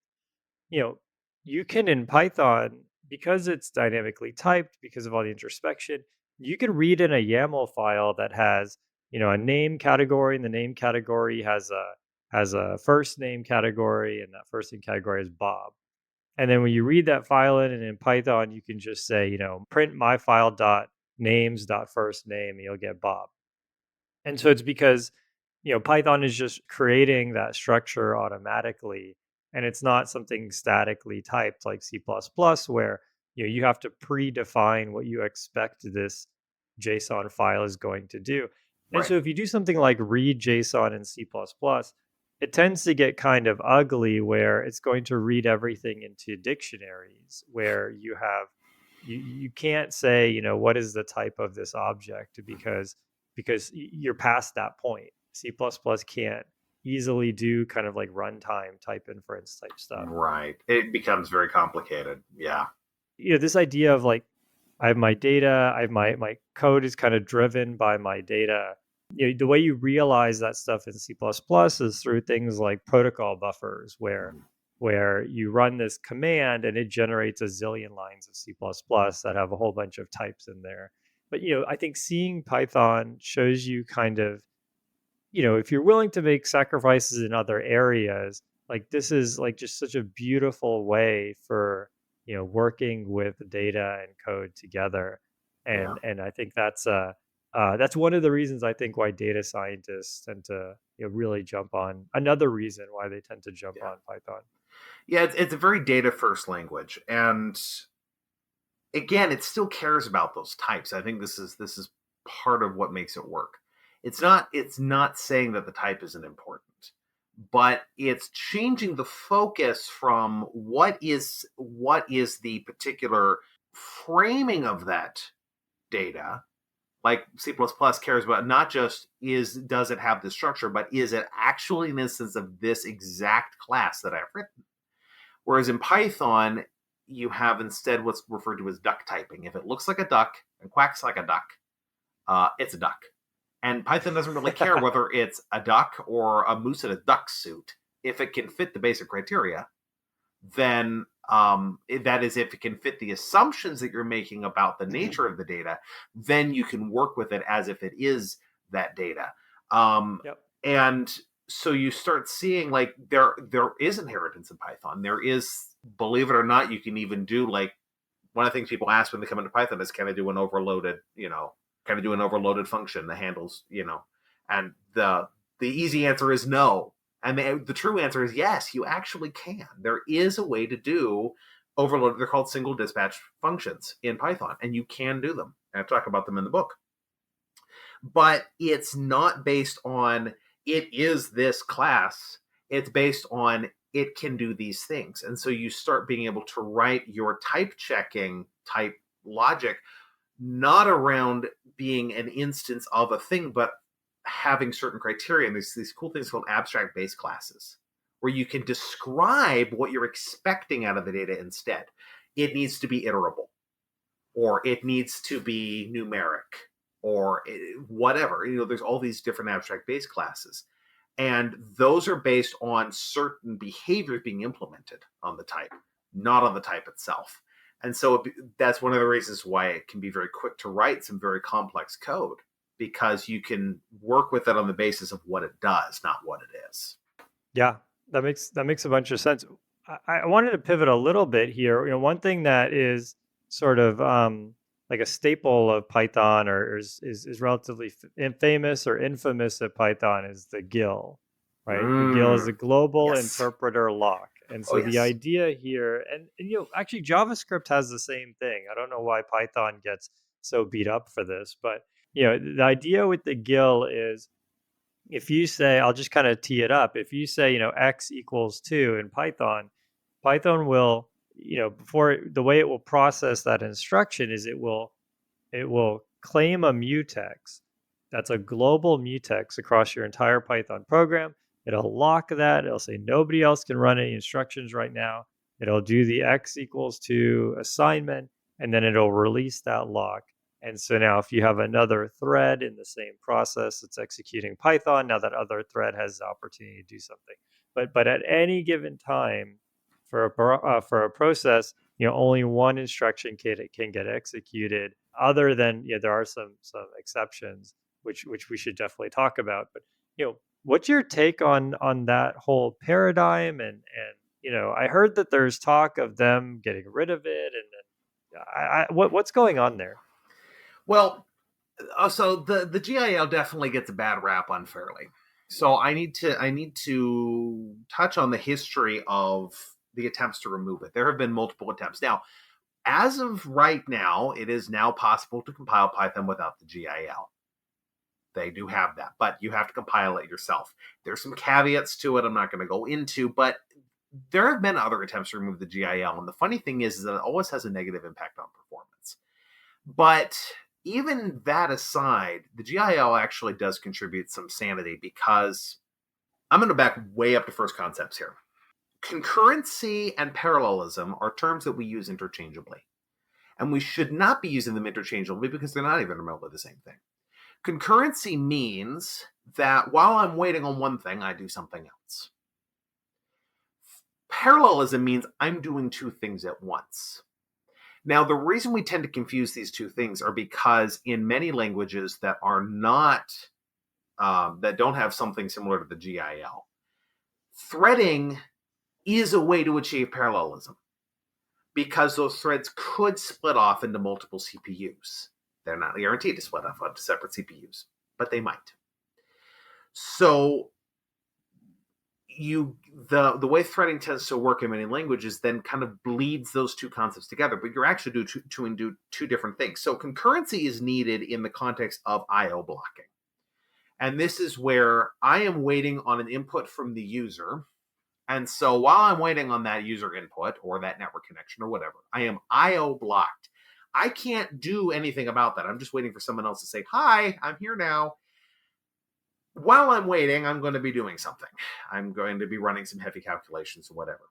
You can in Python, because it's dynamically typed, because of all the introspection, you can read in a YAML file that has, a name category, and the name category has a first name category, and that first name category is Bob. And then when you read that file in Python, you can just say, print my file dot names dot first name, and you'll get Bob. And so it's because, Python is just creating that structure automatically. And it's not something statically typed like C++, where, you have to predefine what you expect this JSON file is going to do. And so if you do something like read JSON in C++, it tends to get kind of ugly where it's going to read everything into dictionaries where you can't say, what is the type of this object because you're past that point. C++ can't easily do kind of like runtime type inference type stuff. Right. It becomes very complicated. Yeah. This idea of like, I have my data, I have my code is kind of driven by my data. The way you realize that stuff in C++ is through things like protocol buffers, where you run this command and it generates a zillion lines of C++ that have a whole bunch of types in there. But, I think seeing Python shows you kind of, if you're willing to make sacrifices in other areas, like this is like just such a beautiful way for, working with data and code together. And I think that's one of the reasons I think why data scientists tend to really jump on. Another reason why they tend to jump on Python. Yeah, it's a very data first language, and again, it still cares about those types. I think this is part of what makes it work. It's not saying that the type isn't important, but it's changing the focus from what is the particular framing of that data. Like C++ cares about not just does it have this structure, but is it actually an instance of this exact class that I've written? Whereas in Python, you have instead what's referred to as duck typing. If it looks like a duck and quacks like a duck, it's a duck. And Python doesn't really care whether it's a duck or a moose in a duck suit. If it can fit the basic criteria, then that is, if it can fit the assumptions that you're making about the nature of the data, then you can work with it as if it is that data. And so you start seeing like there is inheritance in Python. There is, believe it or not, you can even do like, one of the things people ask when they come into Python is, can I do an overloaded, function that handles, and the easy answer is no. And the true answer is yes, you actually can. There is a way to do overloaded. They're called single dispatch functions in Python, and you can do them. And I talk about them in the book. But it's not based on it is this class. It's based on it can do these things. And so you start being able to write your type checking type logic, not around being an instance of a thing, but having certain criteria. And there's these cool things called abstract base classes, where you can describe what you're expecting out of the data instead. It needs to be iterable, or it needs to be numeric, or whatever. There's all these different abstract base classes. And those are based on certain behaviors being implemented on the type, not on the type itself. And so that's one of the reasons why it can be very quick to write some very complex code, because you can work with it on the basis of what it does, not what it is. Yeah, that makes a bunch of sense. I wanted to pivot a little bit here. One thing that is sort of like a staple of Python, or is relatively famous or infamous at Python, is the GIL, right? The GIL is a global interpreter lock. And so the idea here, and actually JavaScript has the same thing. I don't know why Python gets so beat up for this, but the idea with the GIL is, if you say, I'll just kind of tee it up. If you say, x equals 2 in Python, Python will, before the way it will process that instruction is it will claim a mutex. That's a global mutex across your entire Python program. It'll lock that. It'll say nobody else can run any instructions right now. It'll do the x equals 2 assignment, and then it'll release that lock. And so now if you have another thread in the same process that's executing Python, now that other thread has the opportunity to do something. But at any given time for a process, only one instruction can get executed. Other than there are some exceptions, which we should definitely talk about. But what's your take on that whole paradigm? And I heard that there's talk of them getting rid of it, and what's going on there? Well, so the GIL definitely gets a bad rap unfairly. So I need to touch on the history of the attempts to remove it. There have been multiple attempts. Now, as of right now, it is now possible to compile Python without the GIL. They do have that, but you have to compile it yourself. There's some caveats to it I'm not going to go into, but there have been other attempts to remove the GIL. And the funny thing is that it always has a negative impact on performance. But even that aside, the GIL actually does contribute some sanity, because I'm going to back way up to first concepts here. Concurrency and parallelism are terms that we use interchangeably. And we should not be using them interchangeably because they're not even remotely the same thing. Concurrency means that while I'm waiting on one thing, I do something else. Parallelism means I'm doing two things at once. Now, the reason we tend to confuse these two things are because in many languages that are not, that don't have something similar to the GIL, threading is a way to achieve parallelism, because those threads could split off into multiple CPUs. They're not guaranteed to split off onto separate CPUs, but they might. So the way threading tends to work in many languages then kind of bleeds those two concepts together, but you're actually doing two different things. So concurrency is needed in the context of I/O blocking. And this is where I am waiting on an input from the user. And so while I'm waiting on that user input or that network connection or whatever, I am I/O blocked. I can't do anything about that. I'm just waiting for someone else to say, hi, I'm here now. While I'm waiting, I'm going to be doing something. I'm going to be running some heavy calculations or whatever.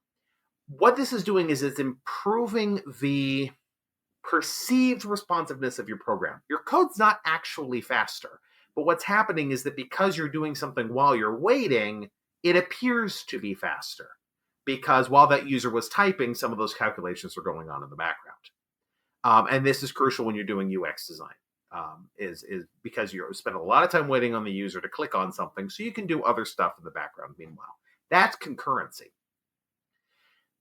what this is doing is it's improving the perceived responsiveness of your program. Your code's not actually faster, but what's happening is that because you're doing something while you're waiting, it appears to be faster, because while that user was typing, some of those calculations are going on in the background. And this is crucial when you're doing UX design, is because you spend a lot of time waiting on the user to click on something so you can do other stuff in the background meanwhile. That's concurrency.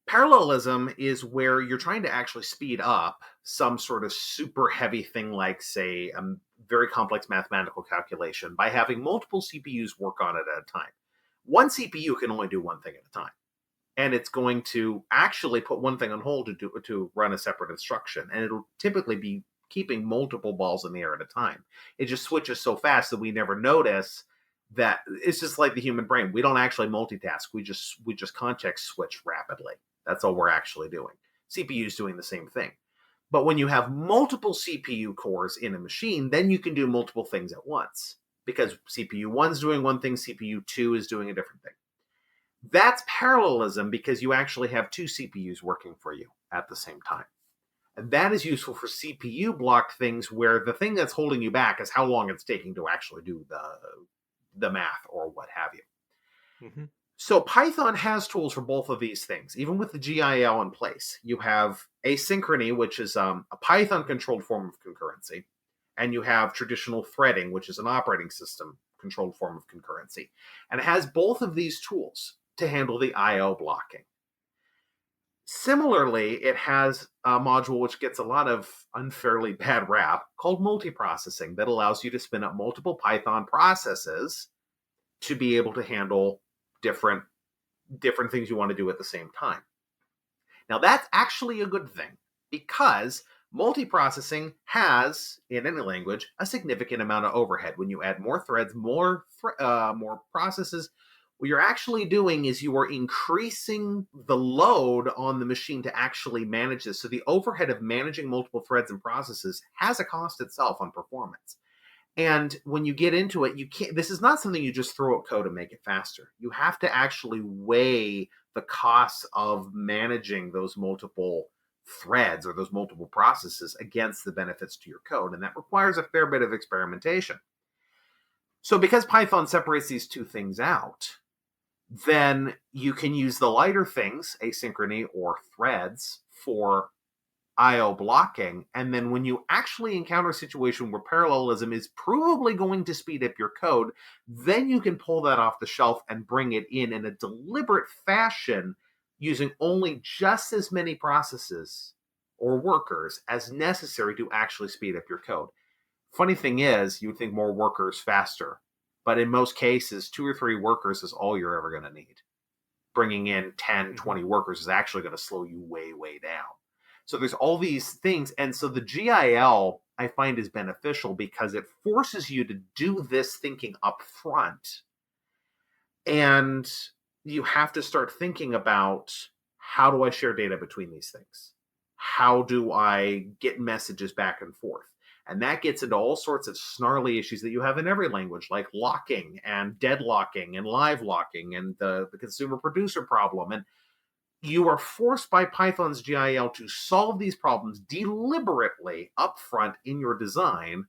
Parallelism is where you're trying to actually speed up some sort of super heavy thing, like, say, a very complex mathematical calculation by having multiple CPUs work on it at a time. One CPU can only do one thing at a time, and it's going to actually put one thing on hold to run a separate instruction, and it'll typically be keeping multiple balls in the air at a time. It just switches so fast that we never notice that. It's just like the human brain. We don't actually multitask. We just context switch rapidly. That's all we're actually doing. CPU is doing the same thing. But when you have multiple CPU cores in a machine, then you can do multiple things at once, because CPU 1 is doing one thing, CPU 2 is doing a different thing. That's parallelism, because you actually have two CPUs working for you at the same time. And that is useful for CPU blocked things, where the thing that's holding you back is how long it's taking to actually do the math or what have you. Mm-hmm. So Python has tools for both of these things, even with the GIL in place. You have asynchrony, which is a Python-controlled form of concurrency, and you have traditional threading, which is an operating system-controlled form of concurrency. And it has both of these tools to handle the I/O blocking. Similarly, it has a module which gets a lot of unfairly bad rap called multiprocessing, that allows you to spin up multiple Python processes to be able to handle different things you want to do at the same time. Now, that's actually a good thing, because multiprocessing has, in any language, a significant amount of overhead. When you add more threads, more processes, what you're actually doing is you are increasing the load on the machine to actually manage this. So the overhead of managing multiple threads and processes has a cost itself on performance. And when you get into it, this is not something you just throw at code and make it faster. You have to actually weigh the costs of managing those multiple threads or those multiple processes against the benefits to your code. And that requires a fair bit of experimentation. So because Python separates these two things out, then you can use the lighter things, asynchrony or threads, for I/O blocking, and then when you actually encounter a situation where parallelism is provably going to speed up your code, then you can pull that off the shelf and bring it in a deliberate fashion, using only just as many processes or workers as necessary to actually speed up your code. Funny thing is, you would think more workers faster, but in most cases, 2 or 3 workers is all you're ever going to need. Bringing in 10, 20 workers is actually going to slow you way, way down. So there's all these things. And so the GIL, I find, is beneficial because it forces you to do this thinking up front. And you have to start thinking about, how do I share data between these things? How do I get messages back and forth? And that gets into all sorts of snarly issues that you have in every language, like locking and deadlocking and live locking and the consumer producer problem. And you are forced by Python's GIL to solve these problems deliberately upfront in your design.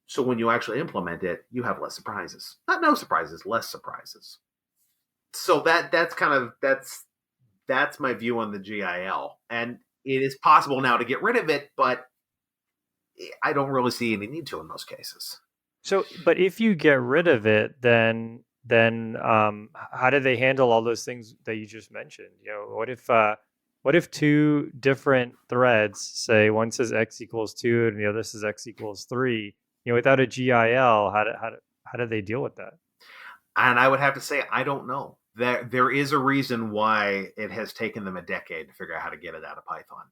So when you actually implement it, you have less surprises. Not no surprises, less surprises. So that's my view on the GIL. And it is possible now to get rid of it, but I don't really see any need to in most cases. So, but if you get rid of it, then how do they handle all those things that you just mentioned? What if 2 different threads, say one says x equals 2 and the other says x equals 3? Without a GIL, how do they deal with that? And I would have to say, I don't know. There is a reason why it has taken them a decade to figure out how to get it out of Python.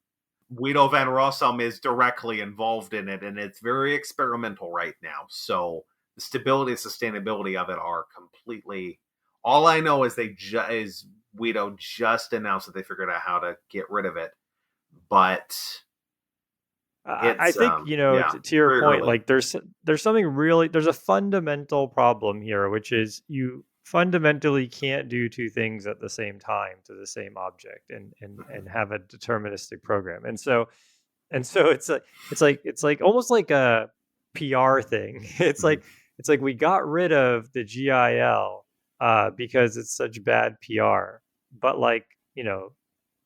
Guido van Rossum is directly involved in it, and it's very experimental right now. So the stability and sustainability of it are completely. All I know is Guido just announced that they figured out how to get rid of it, but I think to your point, early. Like there's something really, there's a fundamental problem here, which is fundamentally can't do two things at the same time to the same object and have a deterministic program. And so it's like almost like a PR thing. It's like we got rid of the GIL because it's such bad PR, but like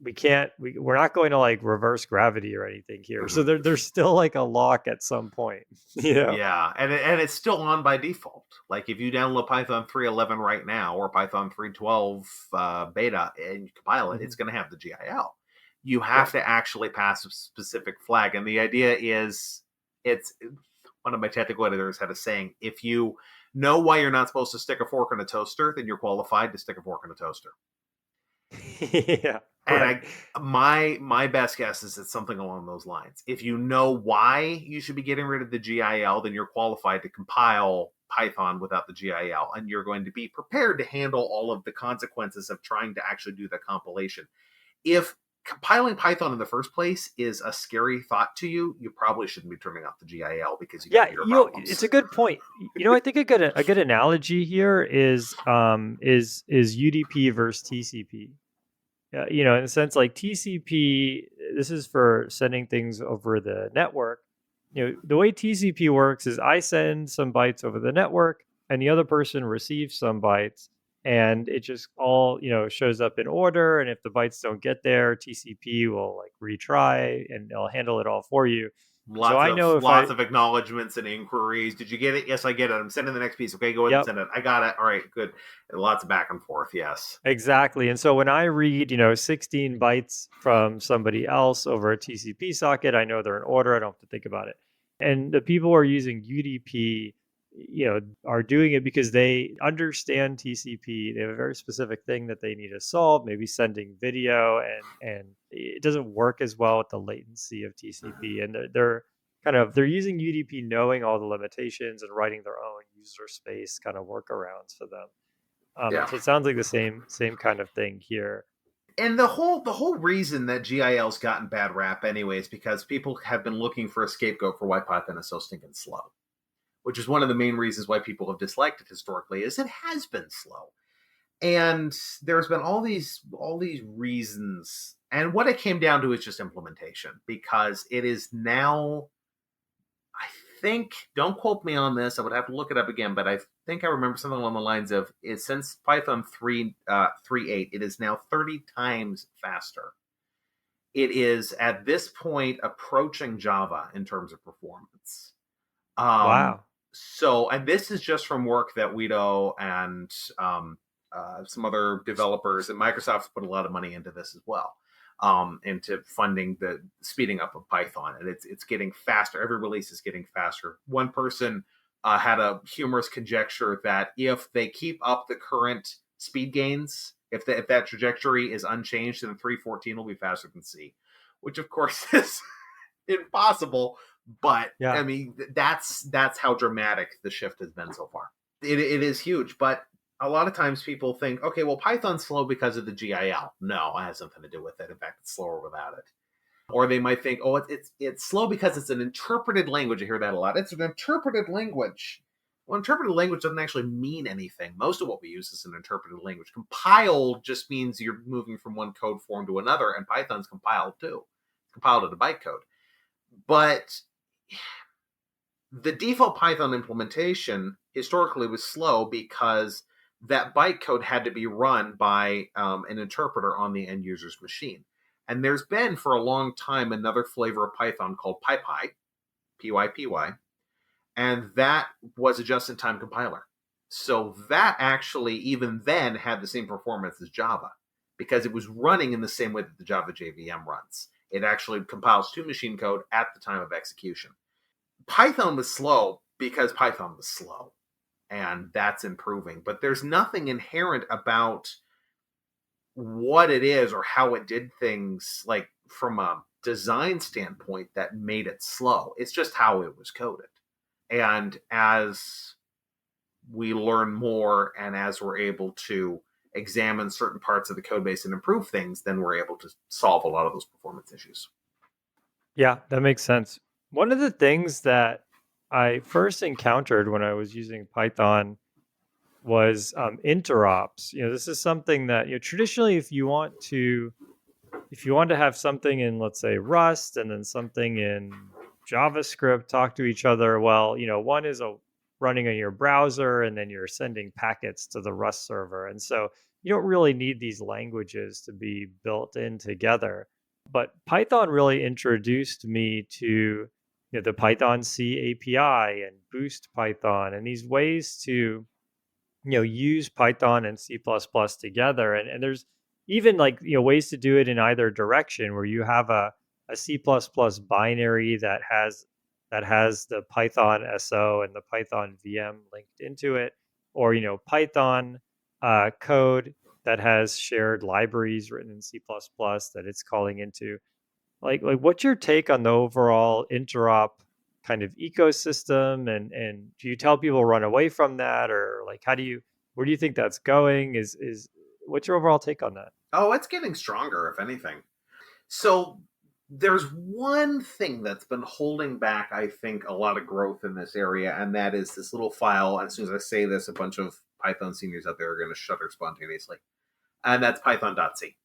we're not going to like reverse gravity or anything here. So there's still like a lock at some point. Yeah, and it's still on by default. Like if you download Python 3.11 right now or Python 3.12 beta and you compile it, it's going to have the GIL. You have to actually pass a specific flag, and the idea is, it's one of my technical editors had a saying: if you know why you're not supposed to stick a fork in a toaster, then you're qualified to stick a fork in a toaster. Yeah. And my best guess is it's something along those lines. If you know why you should be getting rid of the GIL, then you're qualified to compile Python without the GIL, and you're going to be prepared to handle all of the consequences of trying to actually do the compilation. If compiling Python in the first place is a scary thought to you, you probably shouldn't be turning off the GIL because you get problems. It's a good point. I think a good analogy here is UDP versus TCP. In a sense, like TCP, this is for sending things over the network. The way TCP works is I send some bytes over the network, and the other person receives some bytes, and it just all shows up in order. And if the bytes don't get there, TCP will like retry, and it'll handle it all for you. Lots of acknowledgments and inquiries. Did you get it? Yes, I get it. I'm sending the next piece. Okay, go ahead and send it. I got it. All right, good. And lots of back and forth. Yes, exactly. And so when I read 16 bytes from somebody else over a TCP socket, I know they're in order. I don't have to think about it. And the people who are using UDP are doing it because they understand TCP. They have a very specific thing that they need to solve, maybe sending video, and it doesn't work as well with the latency of TCP. And they're using UDP knowing all the limitations and writing their own user space kind of workarounds for them. So it sounds like the same kind of thing here. And the whole reason that GIL's gotten bad rap anyway is because people have been looking for a scapegoat for why Python is so stinking slow, which is one of the main reasons why people have disliked it historically, is it has been slow. And there's been all these reasons. And what it came down to is just implementation, because it is now, I think, don't quote me on this, I would have to look it up again, but I think I remember something along the lines of, since Python 3.8, it is now 30 times faster. It is at this point approaching Java in terms of performance. Wow. So, and this is just from work that Guido and some other developers, and Microsoft's put a lot of money into this as well, into funding the speeding up of Python, and it's getting faster. Every release is getting faster. One person had a humorous conjecture that if they keep up the current speed gains, if that trajectory is unchanged, then 3.14 will be faster than C, which of course is impossible. But yeah. I mean, that's how dramatic the shift has been so far. It is huge, but a lot of times people think, okay, well, Python's slow because of the GIL. No, it has nothing to do with it. In fact, it's slower without it. Or they might think, oh, it's slow because it's an interpreted language. I hear that a lot. It's an interpreted language. Well, interpreted language doesn't actually mean anything. Most of what we use is an interpreted language. Compiled just means you're moving from one code form to another, and Python's compiled too. Compiled to bytecode. But the default Python implementation historically was slow because that bytecode had to be run by an interpreter on the end user's machine. And there's been for a long time another flavor of Python called PyPy, Pypy, and that was a just-in-time compiler. So that actually, even then, had the same performance as Java because it was running in the same way that the Java JVM runs. It actually compiles to machine code at the time of execution. Python was slow because Python was slow, and that's improving. But there's nothing inherent about what it is or how it did things, like from a design standpoint, that made it slow. It's just how it was coded. And as we learn more and as we're able to examine certain parts of the code base and improve things, then we're able to solve a lot of those performance issues. Yeah, that makes sense. One of the things that I first encountered when I was using Python was interops. This is something that traditionally, if you want to have something in, let's say, Rust, and then something in JavaScript talk to each other, well, one is running on your browser, and then you're sending packets to the Rust server. And so you don't really need these languages to be built in together. But Python really introduced me to the Python C API and Boost Python and these ways to use Python and C++ together. And there's even like ways to do it in either direction, where you have a C++ binary that has the Python SO and the Python VM linked into it, or Python code that has shared libraries written in C++ that it's calling into. Like what's your take on the overall interop kind of ecosystem, and do you tell people run away from that, or like where do you think that's going? Is What's your overall take on that? Oh, it's getting stronger, if anything. So there's one thing that's been holding back, I think, a lot of growth in this area, and that is this little file. And as soon as I say this, a bunch of Python seniors out there are going to shudder spontaneously. And that's python.c.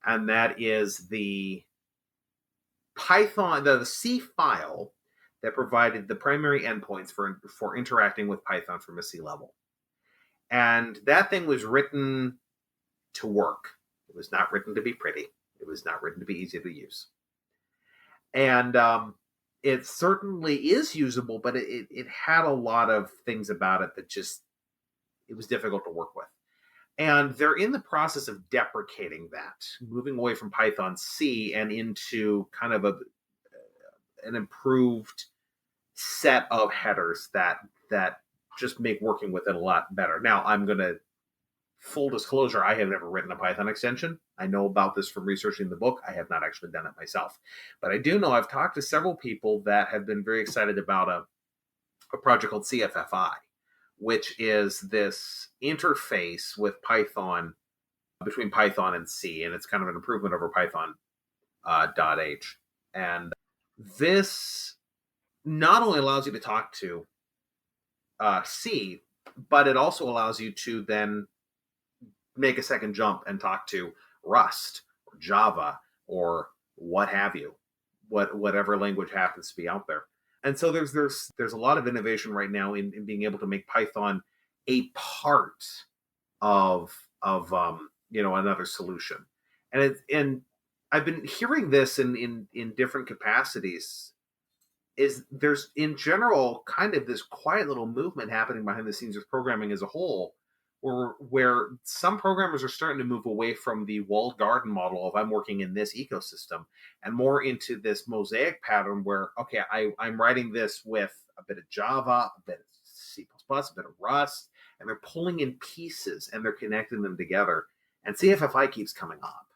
And that is the the C file that provided the primary endpoints for interacting with Python from a C level. And that thing was written to work. It was not written to be pretty. It was not written to be easy to use. And it certainly is usable, but it had a lot of things about it that it was difficult to work with. And they're in the process of deprecating that, moving away from Python C and into kind of an improved set of headers that just make working with it a lot better. Now, I'm going to, full disclosure, I have never written a Python extension. I know about this from researching the book. I have not actually done it myself. But I do know I've talked to several people that have been very excited about a project called CFFI, which is this interface with Python, between Python and C, and it's kind of an improvement over Python .h. And this not only allows you to talk to C, but it also allows you to then make a second jump and talk to Rust or Java or what have you, whatever language happens to be out there. And so there's a lot of innovation right now in being able to make Python a part of another solution. And I've been hearing this in different capacities. Is there's in general kind of this quiet little movement happening behind the scenes with programming as a whole, where some programmers are starting to move away from the walled garden model of I'm working in this ecosystem and more into this mosaic pattern where, okay, I'm writing this with a bit of Java, a bit of C++, a bit of Rust, and they're pulling in pieces and they're connecting them together. And CFFI keeps coming up.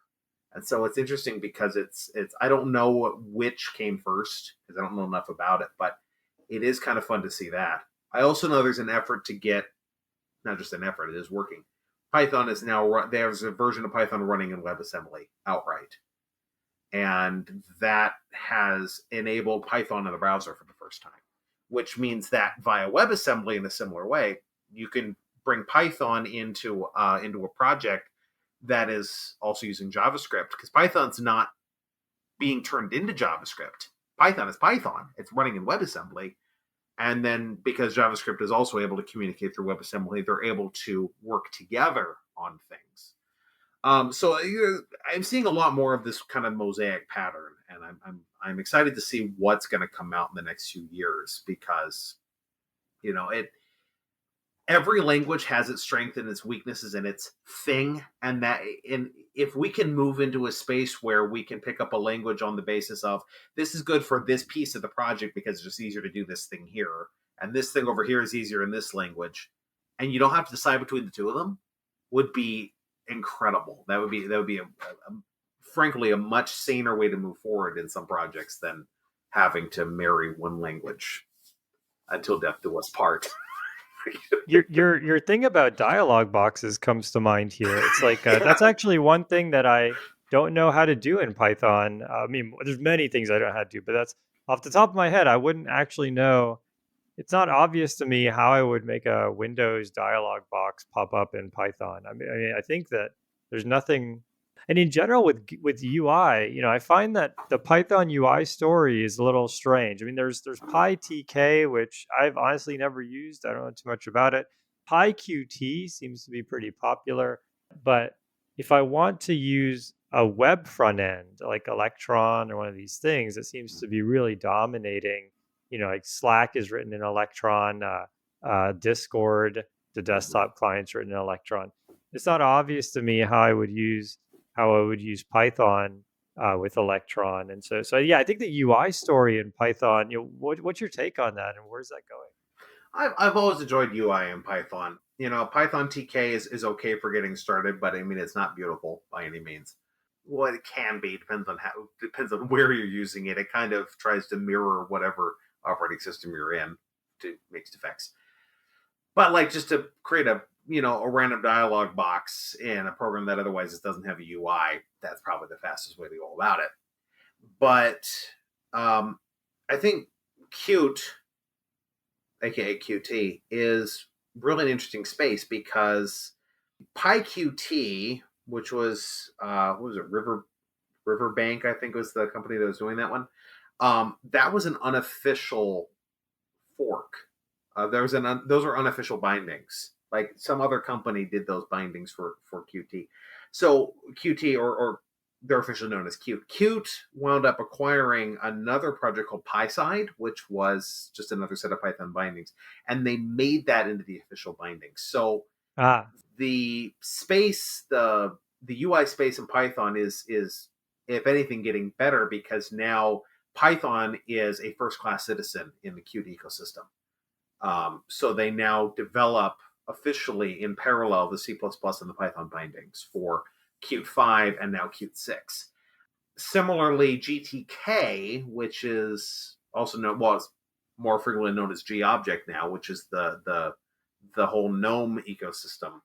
And so it's interesting because it's I don't know which came first because I don't know enough about it, but it is kind of fun to see that. I also know there's an effort to get, not just an effort, it is working. Python is now, there's a version of Python running in WebAssembly outright. And that has enabled Python in the browser for the first time, which means that via WebAssembly in a similar way, you can bring Python into a project that is also using JavaScript, because Python's not being turned into JavaScript. Python is Python. It's running in WebAssembly. And then because JavaScript is also able to communicate through WebAssembly, they're able to work together on things. So I'm seeing a lot more of this kind of mosaic pattern, and I'm excited to see what's going to come out in the next few years, because every language has its strength and its weaknesses and its thing, and if we can move into a space where we can pick up a language on the basis of this is good for this piece of the project because it's just easier to do this thing here, and this thing over here is easier in this language, and you don't have to decide between the two of them, would be incredible. That would be frankly a much saner way to move forward in some projects than having to marry one language until death do us part. Your thing about dialog boxes comes to mind here. It's like that's actually one thing that I don't know how to do in Python. I mean, there's many things I don't know how to do, but that's off the top of my head. I wouldn't actually know it's not obvious to me how I would make a Windows dialog box pop up in Python. I think that there's nothing. And in general, with UI, I find that the Python UI story is a little strange. I mean, there's PyTK, which I've honestly never used. I don't know too much about it. PyQt seems to be pretty popular, but if I want to use a web front end like Electron or one of these things, it seems to be really dominating. Like Slack is written in Electron, Discord, the desktop client's written in Electron. It's not obvious to me how I would use Python with Electron, and so yeah, I think the UI story in Python. What's your take on that, and where's that going? I've always enjoyed UI in Python. Python TK is okay for getting started, but I mean it's not beautiful by any means. Well, it can be, depends on where you're using it. It kind of tries to mirror whatever operating system you're in to mixed effects. But like just to create a random dialog box in a program that otherwise doesn't have a UI, that's probably the fastest way to go about it. But I think Qt, aka Qt, is really an interesting space because PyQt, which was what was it, Riverbank, I think was the company that was doing that one. That was an unofficial fork. Those are unofficial bindings. Like some other company did those bindings for Qt. So Qt, or they're officially known as Qt. Qt wound up acquiring another project called PySide, which was just another set of Python bindings, and they made that into the official bindings. So the space, the UI space in Python is if anything getting better because now Python is a first-class citizen in the Qt ecosystem. So they now develop officially in parallel the C++ and the Python bindings for Qt 5 and now Qt 6. Similarly, GTK, which is also more frequently known as G-Object now, which is the whole GNOME ecosystem,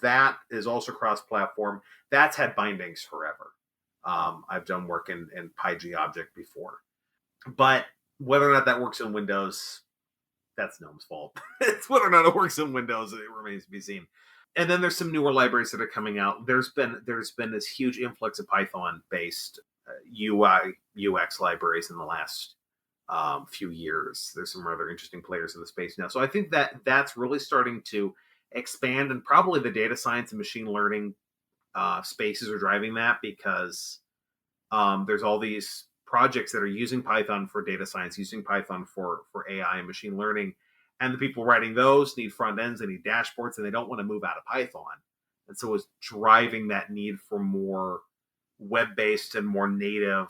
that is also cross-platform. That's had bindings forever. I've done work in PyGObject before. But whether or not that works in Windows, that's GNOME's fault. It's whether or not it works in Windows, it remains to be seen. And then there's some newer libraries that are coming out. There's been this huge influx of Python-based UI, UX libraries in the last few years. There's some rather interesting players in the space now. So I think that's really starting to expand, and probably the data science and machine learning spaces are driving that because there's all these projects that are using Python for data science, using Python for AI and machine learning. And the people writing those need front ends, they need dashboards, and they don't want to move out of Python. And so it's driving that need for more web-based and more native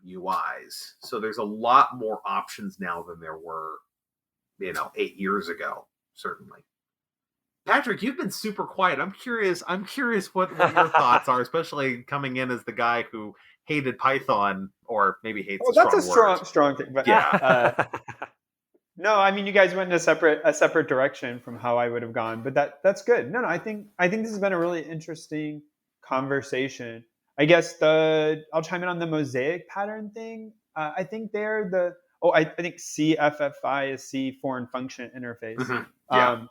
UIs. So there's a lot more options now than there were, 8 years ago, certainly. Patrick, you've been super quiet. I'm curious what your thoughts are, especially coming in as the guy who hated Python, or maybe hates a strong word. That's a strong thing. But yeah. No, I mean, you guys went in a separate direction from how I would have gone, but that's good. No, I think this has been a really interesting conversation. I guess I'll chime in on the mosaic pattern thing. I think I think CFFI is C foreign function interface. Mm-hmm. Yeah.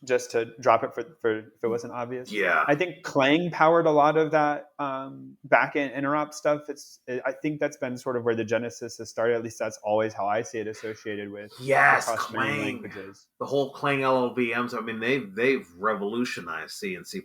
Just to drop it for if it wasn't obvious. Yeah. I think Clang powered a lot of that backend interop stuff. I think that's been sort of where the genesis has started. At least that's always how I see it associated with Clang languages. The whole Clang LLVMs. I mean, they've revolutionized C and C++.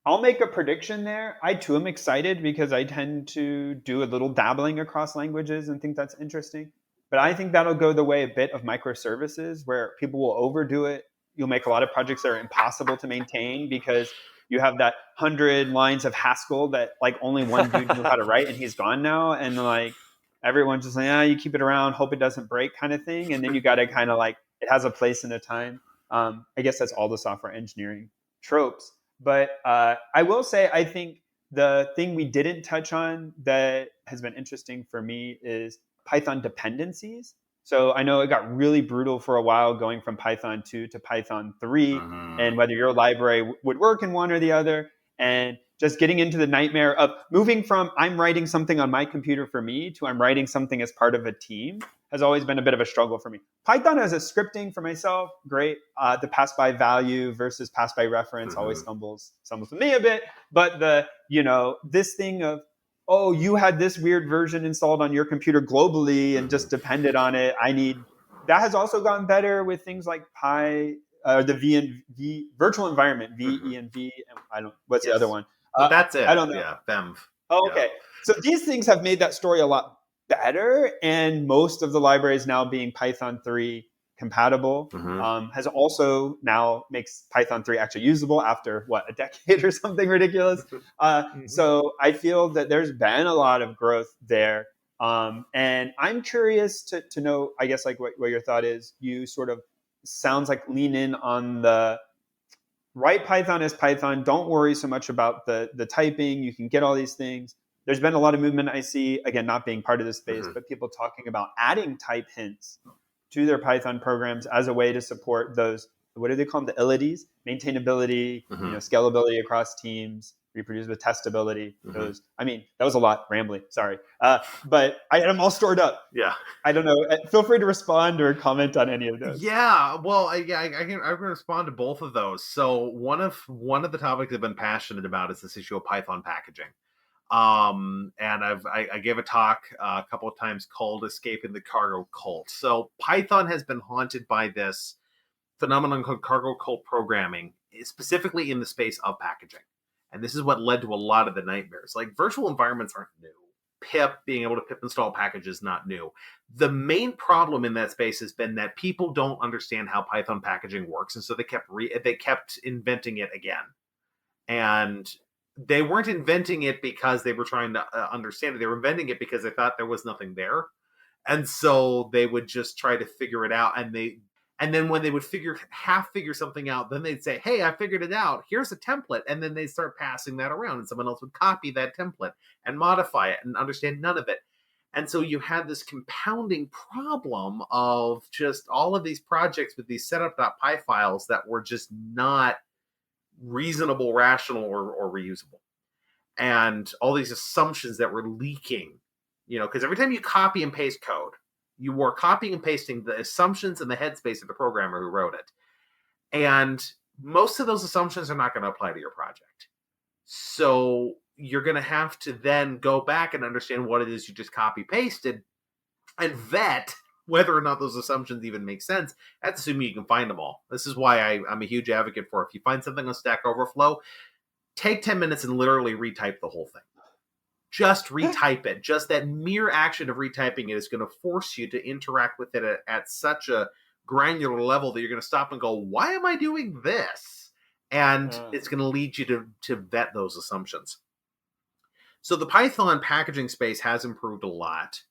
I'll make a prediction there. I too am excited because I tend to do a little dabbling across languages and think that's interesting. But I think that'll go the way a bit of microservices, where people will overdo it. You'll make a lot of projects that are impossible to maintain because you have that 100 lines of Haskell that like only one dude knew how to write, and he's gone now. And like everyone's just like, you keep it around, hope it doesn't break, kind of thing. And then you got to kind of like, it has a place and a time. I guess that's all the software engineering tropes. But I will say, I think the thing we didn't touch on that has been interesting for me is Python dependencies. So I know it got really brutal for a while going from Python 2 to Python 3, and whether your library would work in one or the other. And just getting into the nightmare of moving from I'm writing something on my computer for me to I'm writing something as part of a team has always been a bit of a struggle for me. Python as a scripting for myself, great. The pass by value versus pass by reference always stumbles with me a bit. But this thing of, oh, you had this weird version installed on your computer globally and just depended on it. That has also gotten better with things like the V virtual environment, VENV. What's the other one? Well, that's it. I don't know. Yeah, VENV. Oh, okay. So these things have made that story a lot better, and most of the libraries now being Python 3 compatible has also now makes Python 3 actually usable after a decade or something ridiculous. So I feel that there's been a lot of growth there. And I'm curious to know, I guess, like what your thought is. You sort of sounds like lean in on the write Python as Python. Don't worry so much about the typing. You can get all these things. There's been a lot of movement I see, again, not being part of this space, but people talking about adding type hints to their Python programs as a way to support those, what do they call them? The ilities, maintainability, scalability across teams, reproducible testability. That was a lot rambly. Sorry. But I'm all stored up. Yeah. I don't know. Feel free to respond or comment on any of those. Yeah. Well, I can respond to both of those. So one of the topics I've been passionate about is this issue of Python packaging. And I gave a talk a couple of times called Escaping the Cargo Cult. So Python has been haunted by this phenomenon called cargo cult programming, specifically in the space of packaging. And this is what led to a lot of the nightmares. Like, virtual environments aren't new. Pip, being able to pip install packages, not new. The main problem in that space has been that people don't understand how Python packaging works. And so they kept inventing it again. And they weren't inventing it because they were trying to understand it. They were inventing it because they thought there was nothing there. And so they would just try to figure it out. And then when they would figure something out, then they'd say, hey, I figured it out. Here's a template. And then they'd start passing that around. And someone else would copy that template and modify it and understand none of it. And so you had this compounding problem of just all of these projects with these setup.py files that were just not reasonable, rational, or reusable. And all these assumptions that were leaking, because every time you copy and paste code, you were copying and pasting the assumptions and the headspace of the programmer who wrote it. And most of those assumptions are not going to apply to your project. So you're going to have to then go back and understand what it is you just copy pasted and vet whether or not those assumptions even make sense. That's assuming you can find them all. This is why I'm a huge advocate for, if you find something on Stack Overflow, take 10 minutes and literally retype the whole thing. Just retype it. Just that mere action of retyping it is going to force you to interact with it at such a granular level that you're going to stop and go, why am I doing this? And it's going to lead you to vet those assumptions. So the Python packaging space has improved a lot.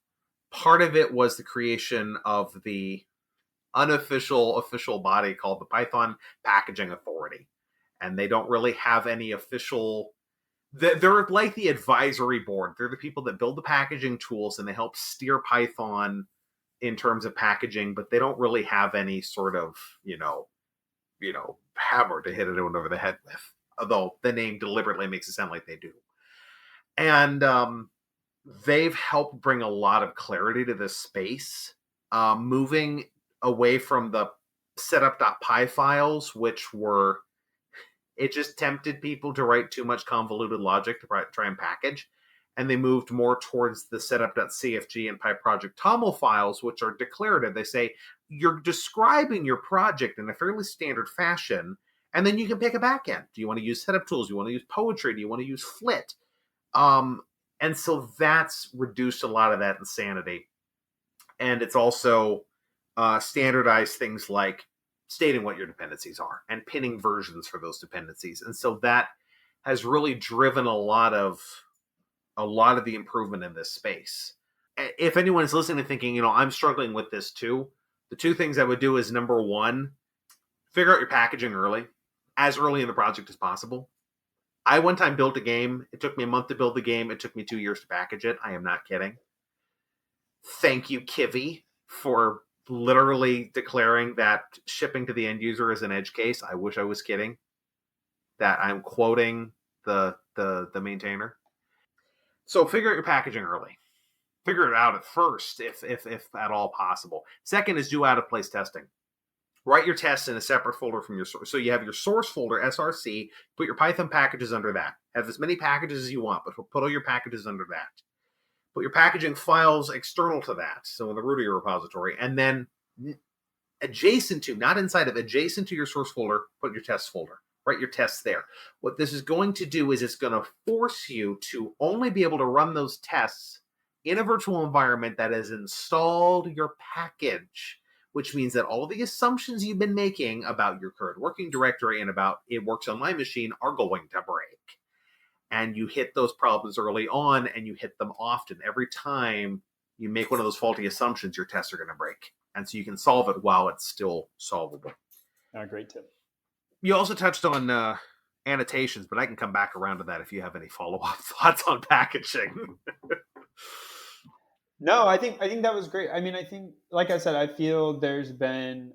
Part of it was the creation of the official body called the Python Packaging Authority. And they don't really have any official... They're like the advisory board. They're the people that build the packaging tools and they help steer Python in terms of packaging, but they don't really have any sort of, hammer to hit it over the head with. Although the name deliberately makes it sound like they do. And they've helped bring a lot of clarity to this space, moving away from the setup.py files, which were... It just tempted people to write too much convoluted logic to try and package. And they moved more towards the setup.cfg and PyProject.toml files, which are declarative. They say, you're describing your project in a fairly standard fashion, and then you can pick a backend. Do you want to use setup tools? Do you want to use Poetry? Do you want to use Flit? And so that's reduced a lot of that insanity. And it's also standardized things like stating what your dependencies are and pinning versions for those dependencies. And so that has really driven a lot of the improvement in this space. If anyone is listening and thinking, I'm struggling with this too, the two things I would do is, number one, figure out your packaging as early in the project as possible. I one time built a game. It took me a month to build the game. It took me 2 years to package it. I am not kidding. Thank you, Kivy, for literally declaring that shipping to the end user is an edge case. I wish I was kidding. That I'm quoting the the maintainer. So figure out your packaging early. Figure it out at first, if at all possible. Second is do out of place testing. Write your tests in a separate folder from your source. So you have your source folder, src, put your Python packages under that. Have as many packages as you want, but put all your packages under that. Put your packaging files external to that, so in the root of your repository, and then adjacent to, not inside of, adjacent to your source folder, put your test folder. Write your tests there. What this is going to do is it's going to force you to only be able to run those tests in a virtual environment that has installed your package, which means that all the assumptions you've been making about your current working directory and about it works on my machine are going to break. And you hit those problems early on, and you hit them often. Every time you make one of those faulty assumptions, your tests are going to break. And so you can solve it while it's still solvable. Great tip. You also touched on annotations, but I can come back around to that if you have any follow-up thoughts on packaging. No, I think that was great. I mean, I think, like I said, I feel there's been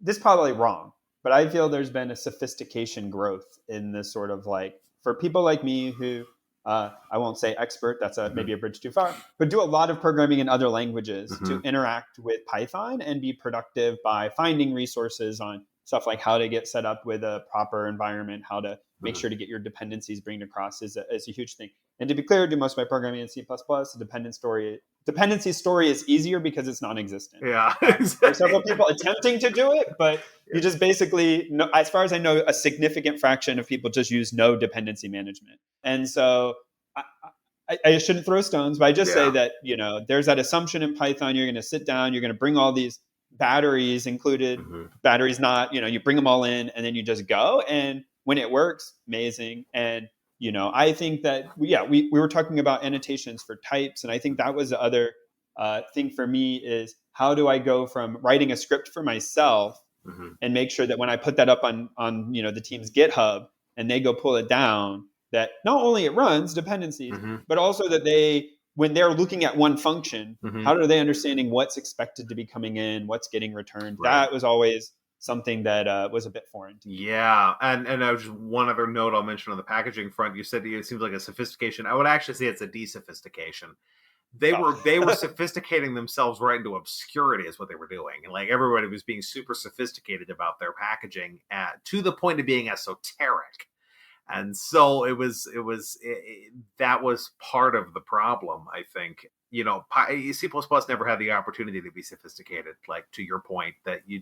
this is probably wrong, but I feel there's been a sophistication growth in this sort of like, for people like me who I won't say expert, that's maybe a bridge too far, but do a lot of programming in other languages to interact with Python and be productive by finding resources on stuff like how to get set up with a proper environment, how to make sure to get your dependencies bringed across is a huge thing. And to be clear, do most of my programming in C++. The dependency story is easier because it's non-existent. Yeah, There's several people attempting to do it, but you just basically, as far as I know, a significant fraction of people just use no dependency management. And so I shouldn't throw stones, but I just say that, there's that assumption in Python. You're going to sit down, you're going to bring all these batteries included, batteries not, you bring them all in and then you just go. And when it works, amazing. And I think that we were talking about annotations for types, and I think that was the other thing for me is how do I go from writing a script for myself and make sure that when I put that up on the team's GitHub and they go pull it down, that not only it runs dependencies, but also that when they're looking at one function, how are they understanding what's expected to be coming in, what's getting returned? Right. That was always something that was a bit foreign to me. Yeah, and just one other note I'll mention on the packaging front. You said it seems like a sophistication. I would actually say it's a desophistication. They were sophisticating themselves right into obscurity is what they were doing. And like everybody was being super sophisticated about their packaging to the point of being esoteric. And so that was part of the problem, I think. C++ never had the opportunity to be sophisticated, like to your point, that you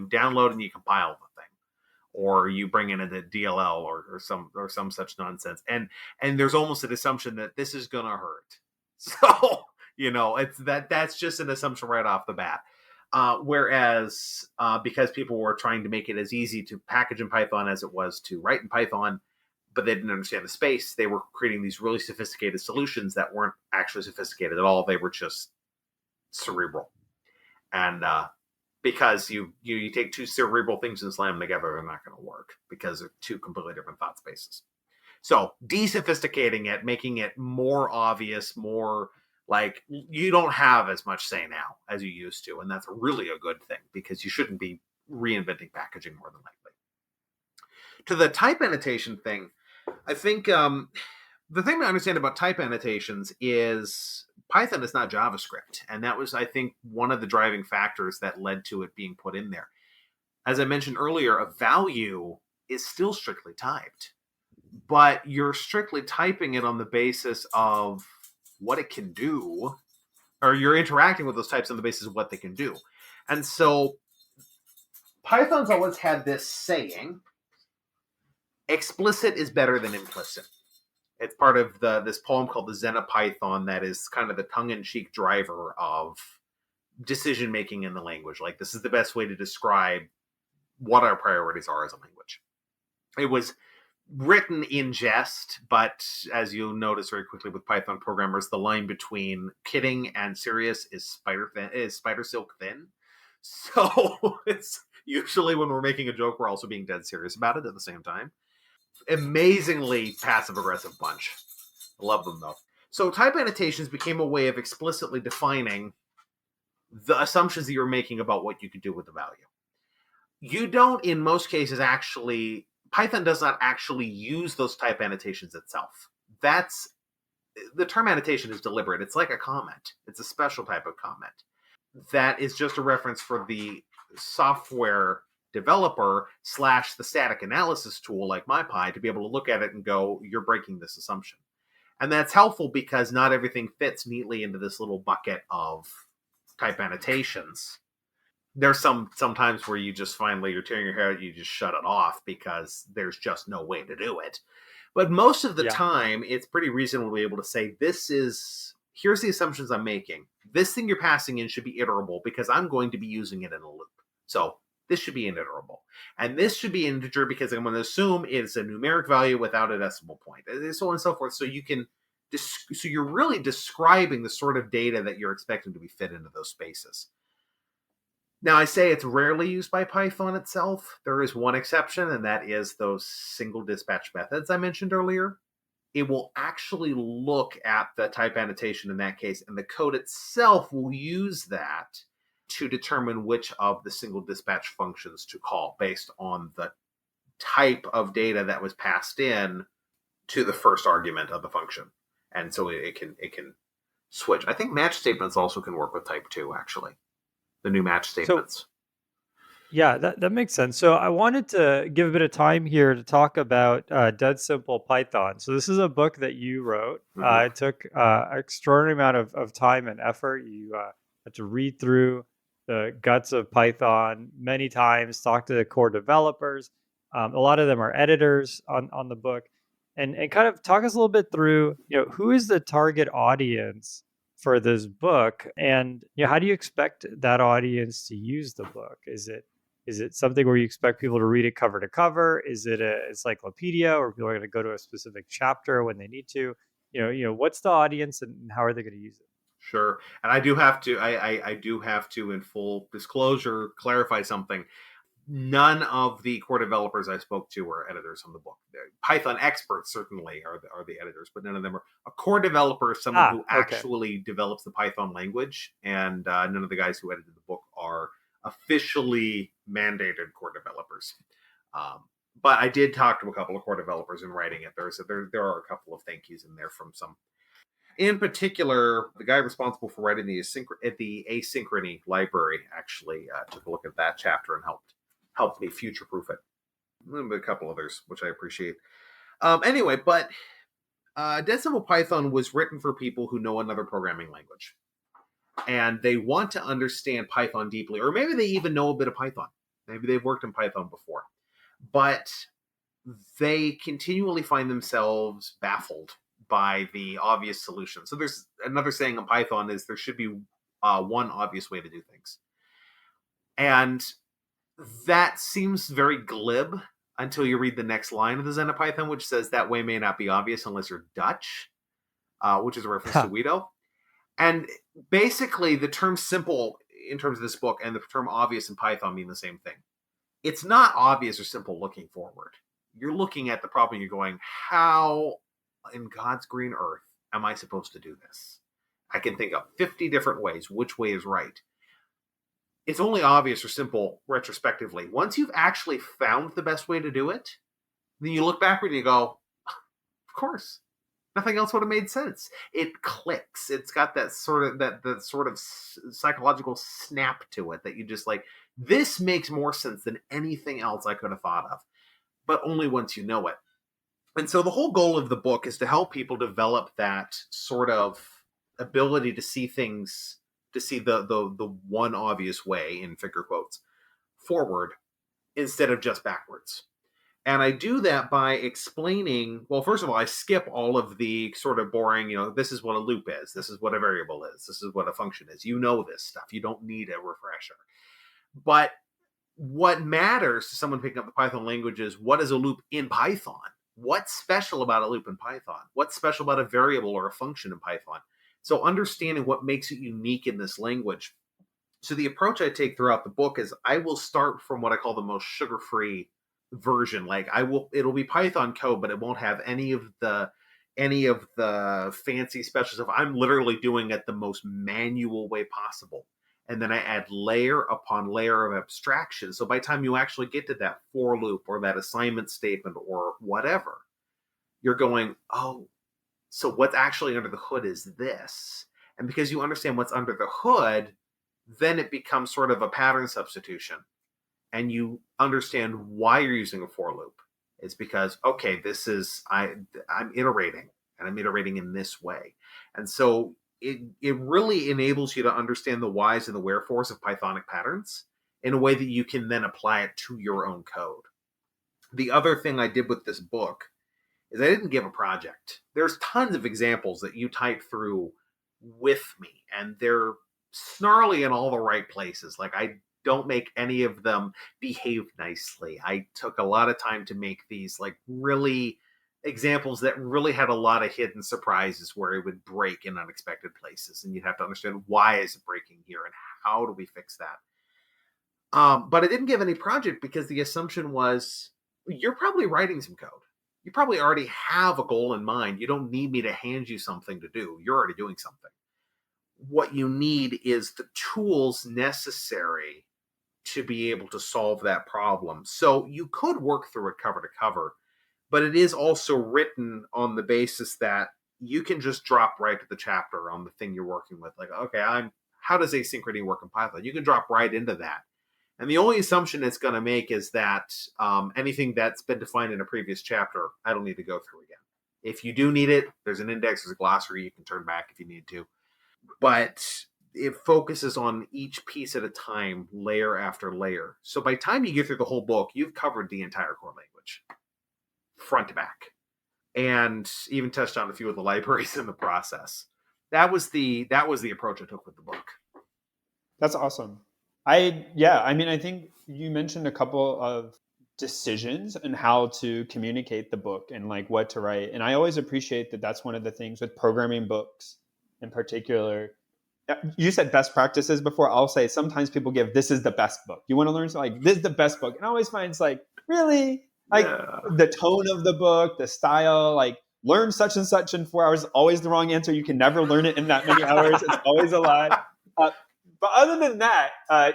download and you compile the thing, or you bring in a DLL or some such nonsense. And there's almost an assumption that this is going to hurt. So, it's that's just an assumption right off the bat. Whereas because people were trying to make it as easy to package in Python as it was to write in Python, but they didn't understand the space, they were creating these really sophisticated solutions that weren't actually sophisticated at all. They were just cerebral. And because you take two cerebral things and slam them together, they're not going to work because they're two completely different thought spaces. So desophisticating it, making it more obvious, more like you don't have as much say now as you used to. And that's really a good thing because you shouldn't be reinventing packaging more than likely. To the type annotation thing, I think the thing to understand about type annotations is Python is not JavaScript. And that was, I think, one of the driving factors that led to it being put in there. As I mentioned earlier, a value is still strictly typed, but you're strictly typing it on the basis of what it can do, or you're interacting with those types on the basis of what they can do. And so Python's always had this saying, explicit is better than implicit. It's part of this poem called the Zen of Python that is kind of the tongue-in-cheek driver of decision-making in the language. Like, this is the best way to describe what our priorities are as a language. It was written in jest, but as you'll notice very quickly with Python programmers, the line between kidding and serious is spider silk thin. So it's usually when we're making a joke, we're also being dead serious about it at the same time. Amazingly passive-aggressive bunch. I love them, though. So type annotations became a way of explicitly defining the assumptions that you're making about what you could do with the value. You don't, in most cases, actually Python does not actually use those type annotations itself. That's the term annotation is deliberate. It's like a comment. It's a special type of comment that is just a reference for the software developer / the static analysis tool like MyPy to be able to look at it and go, you're breaking this assumption. And that's helpful because not everything fits neatly into this little bucket of type annotations. There's sometimes where you just finally, you're tearing your hair out, you just shut it off because there's just no way to do it. But most of the time, it's pretty reasonable to be able to say, here's the assumptions I'm making. This thing you're passing in should be iterable because I'm going to be using it in a loop. So this should be an iterable. And this should be an integer because I'm going to assume it's a numeric value without a decimal point, and so on and so forth. So so you're really describing the sort of data that you're expecting to be fit into those spaces. Now, I say it's rarely used by Python itself. There is one exception, and that is those single dispatch methods I mentioned earlier. It will actually look at the type annotation in that case, and the code itself will use that to determine which of the single dispatch functions to call based on the type of data that was passed in to the first argument of the function. And so it can switch. I think match statements also can work with type 2, actually. The new match statements. So, yeah, that makes sense. So I wanted to give a bit of time here to talk about Dead Simple Python. So this is a book that you wrote. It took an extraordinary amount of time and effort. You had to read through the guts of Python many times, talk to the core developers. A lot of them are editors on the book. And kind of talk us a little bit through, who is the target audience for this book, and how do you expect that audience to use the book? Is it something where you expect people to read it cover to cover? Is it an encyclopedia, or people are going to go to a specific chapter when they need to? What's the audience, and how are they going to use it? Sure. And I do have to, in full disclosure, clarify something. None of the core developers I spoke to are editors on the book. Python experts certainly are the editors, but none of them are. A core developer is someone who actually develops the Python language, and none of the guys who edited the book are officially mandated core developers. But I did talk to a couple of core developers in writing it. There are a couple of thank yous in there from some. In particular, the guy responsible for writing the asynchrony library actually took a look at that chapter and helped me future-proof it. A couple others, which I appreciate. Anyway, but Dead Simple Python was written for people who know another programming language. And they want to understand Python deeply, or maybe they even know a bit of Python. Maybe they've worked in Python before. But they continually find themselves baffled by the obvious solution. So there's another saying in Python is there should be one obvious way to do things. And that seems very glib until you read the next line of the Zen of Python, which says that way may not be obvious unless you're Dutch, which is a reference to Guido. And basically, the term simple in terms of this book and the term obvious in Python mean the same thing. It's not obvious or simple looking forward. You're looking at the problem, you're going, how in God's green earth am I supposed to do this? I can think of 50 different ways. Which way is right? It's only obvious or simple retrospectively. Once you've actually found the best way to do it, then you look backward and you go, of course, nothing else would have made sense. It clicks. It's got that sort of psychological snap to it that you just like, this makes more sense than anything else I could have thought of, but only once you know it. And so the whole goal of the book is to help people develop that sort of ability to see things, to see the one obvious way, in figure quotes, forward instead of just backwards. And I do that by explaining, well, first of all, I skip all of the sort of boring, this is what a loop is, this is what a variable is, this is what a function is. You know this stuff. You don't need a refresher. But what matters to someone picking up the Python language is, what is a loop in Python? What's special about a loop in Python? What's special about a variable or a function in Python? So understanding what makes it unique in this language. So the approach I take throughout the book is I will start from what I call the most sugar-free version. Like it'll be Python code, but it won't have any of the fancy special stuff. I'm literally doing it the most manual way possible. And then I add layer upon layer of abstraction. So by the time you actually get to that for loop or that assignment statement or whatever, you're going, oh, so what's actually under the hood is this. And because you understand what's under the hood, then it becomes sort of a pattern substitution. And you understand why you're using a for loop. It's because, okay, this is, I'm iterating, and I'm iterating in this way. And so it really enables you to understand the whys and the wherefores of Pythonic patterns in a way that you can then apply it to your own code. The other thing I did with this book is I didn't give a project. There's tons of examples that you type through with me, and they're snarly in all the right places. Like, I don't make any of them behave nicely. I took a lot of time to make these like really examples that really had a lot of hidden surprises where it would break in unexpected places, and you'd have to understand why is it breaking here and how do we fix that. But I didn't give any project because the assumption was you're probably writing some code. You probably already have a goal in mind. You don't need me to hand you something to do. You're already doing something. What you need is the tools necessary to be able to solve that problem. So you could work through it cover to cover, but it is also written on the basis that you can just drop right to the chapter on the thing you're working with. Like, okay, how does asynchrony work in Python? You can drop right into that. And the only assumption it's going to make is that anything that's been defined in a previous chapter, I don't need to go through again. If you do need it, there's an index, there's a glossary, you can turn back if you need to. But it focuses on each piece at a time, layer after layer. So by the time you get through the whole book, you've covered the entire core language, front to back, and even touched on a few of the libraries in the process. That was the approach I took with the book. That's awesome. I think you mentioned a couple of decisions and how to communicate the book and like what to write. And I always appreciate that that's one of the things with programming books in particular. You said best practices before. I'll say sometimes people give, this is the best book. You want to learn something like this is the best book. And I always find it's like, really? Like the tone of the book, the style, like learn such and such in 4 hours, always the wrong answer. You can never learn it in that many hours. It's always a lie. But other than that, I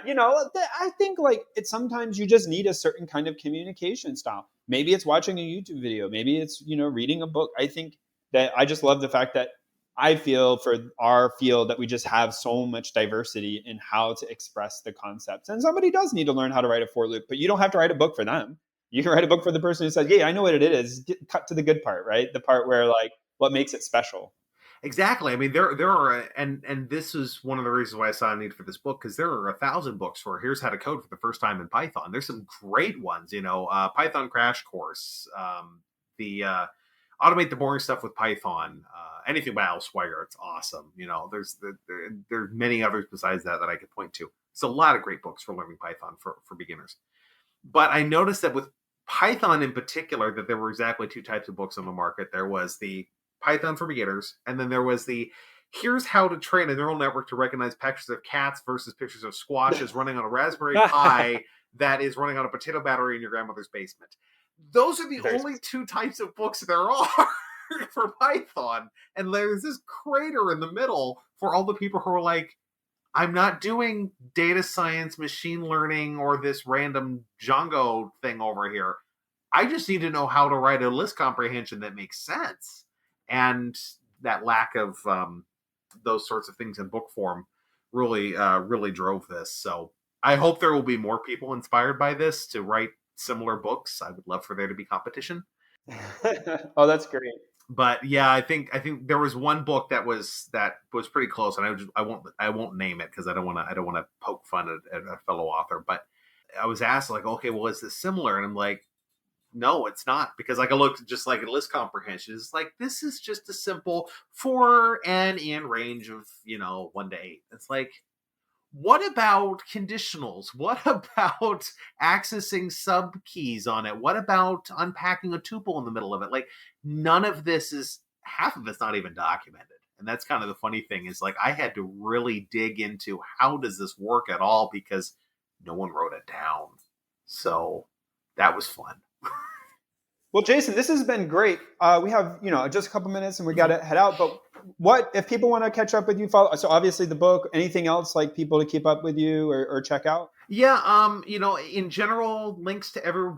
think like it's sometimes you just need a certain kind of communication style. Maybe it's watching a YouTube video. Maybe it's, reading a book. I think that I just love the fact that I feel for our field that we just have so much diversity in how to express the concepts. And somebody does need to learn how to write a for loop, but you don't have to write a book for them. You can write a book for the person who says, yeah, I know what it is. Cut to the good part, right? The part where like what makes it special. Exactly. I mean, there are, and this is one of the reasons why I saw a need for this book, because there are 1,000 books for here's how to code for the first time in Python. There's some great ones, Python Crash Course, the Automate the Boring Stuff with Python, anything by Al Swigert. It's awesome. There's many others besides that I could point to. It's a lot of great books for learning Python for beginners. But I noticed that with Python in particular, that there were exactly two types of books on the market. There was the Python for beginners, and then there was the here's how to train a neural network to recognize pictures of cats versus pictures of squashes running on a Raspberry Pi that is running on a potato battery in your grandmother's basement. Those are the only two types of books there are for Python. And there's this crater in the middle for all the people who are like, I'm not doing data science, machine learning, or this random Django thing over here. I just need to know how to write a list comprehension that makes sense. And that lack of those sorts of things in book form really drove this. So I hope there will be more people inspired by this to write similar books. I would love for there to be competition. Oh, that's great. But yeah, I think there was one book that was pretty close, and I won't name it because I don't want to poke fun at a fellow author. But I was asked like, okay, well, is this similar? And I'm like, no, it's not, because like I looked just like at list comprehension. It's like, this is just a simple for and in range of 1 to 8. It's like, what about conditionals? What about accessing subkeys on it? What about unpacking a tuple in the middle of it? Like, none of this half of it's not even documented. And that's kind of the funny thing is like, I had to really dig into how does this work at all, because no one wrote it down. So that was fun. Well, Jason, this has been great. We have, just a couple minutes and we got to head out. But what if people want to catch up with you? Follow. So obviously the book. Anything else like people to keep up with you or check out? Yeah. In general, links to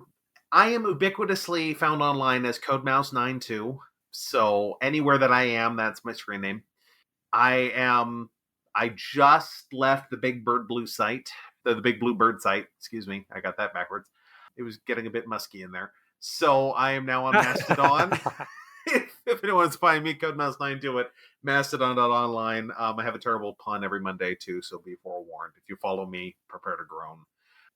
I am ubiquitously found online as CodeMouse92. So anywhere that I am, that's my screen name. I just left the Big Bird Blue site, the Big Blue Bird site. Excuse me, I got that backwards. It was getting a bit musky in there. So I am now on Mastodon. If anyone's finding me, CodeMouse92 at Mastodon.online. I have a terrible pun every Monday too, so be forewarned. If you follow me, prepare to groan.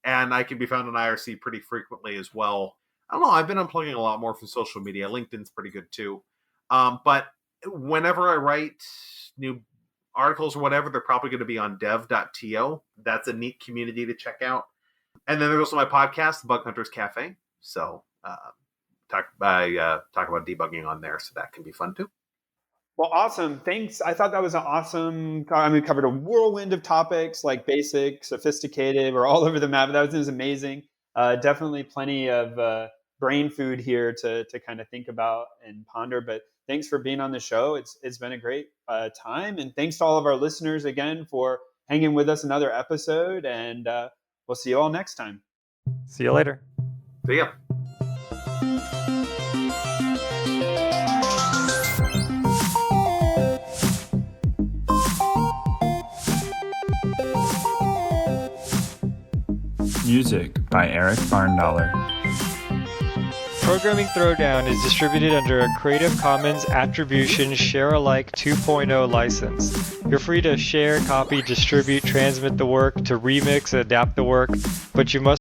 And I can be found on IRC pretty frequently as well. I don't know, I've been unplugging a lot more from social media. LinkedIn's pretty good too. But whenever I write new articles or whatever, they're probably going to be on dev.to. That's a neat community to check out. And then there's also my podcast, The Bug Hunters Cafe. So talk about debugging on there, so that can be fun too. Well, awesome. Thanks. I thought that was an awesome. We covered a whirlwind of topics like basic, sophisticated, or all over the map. That was amazing. Definitely plenty of brain food here to kind of think about and ponder. But thanks for being on the show. It's been a great time. And thanks to all of our listeners again for hanging with us another episode. And we'll see you all next time. See you later. See ya. Music by Eric Barndollar. Programming Throwdown is distributed under a Creative Commons Attribution Share-alike 2.0 license. You're free to share, copy, distribute, transmit the work, to remix, adapt the work, but you must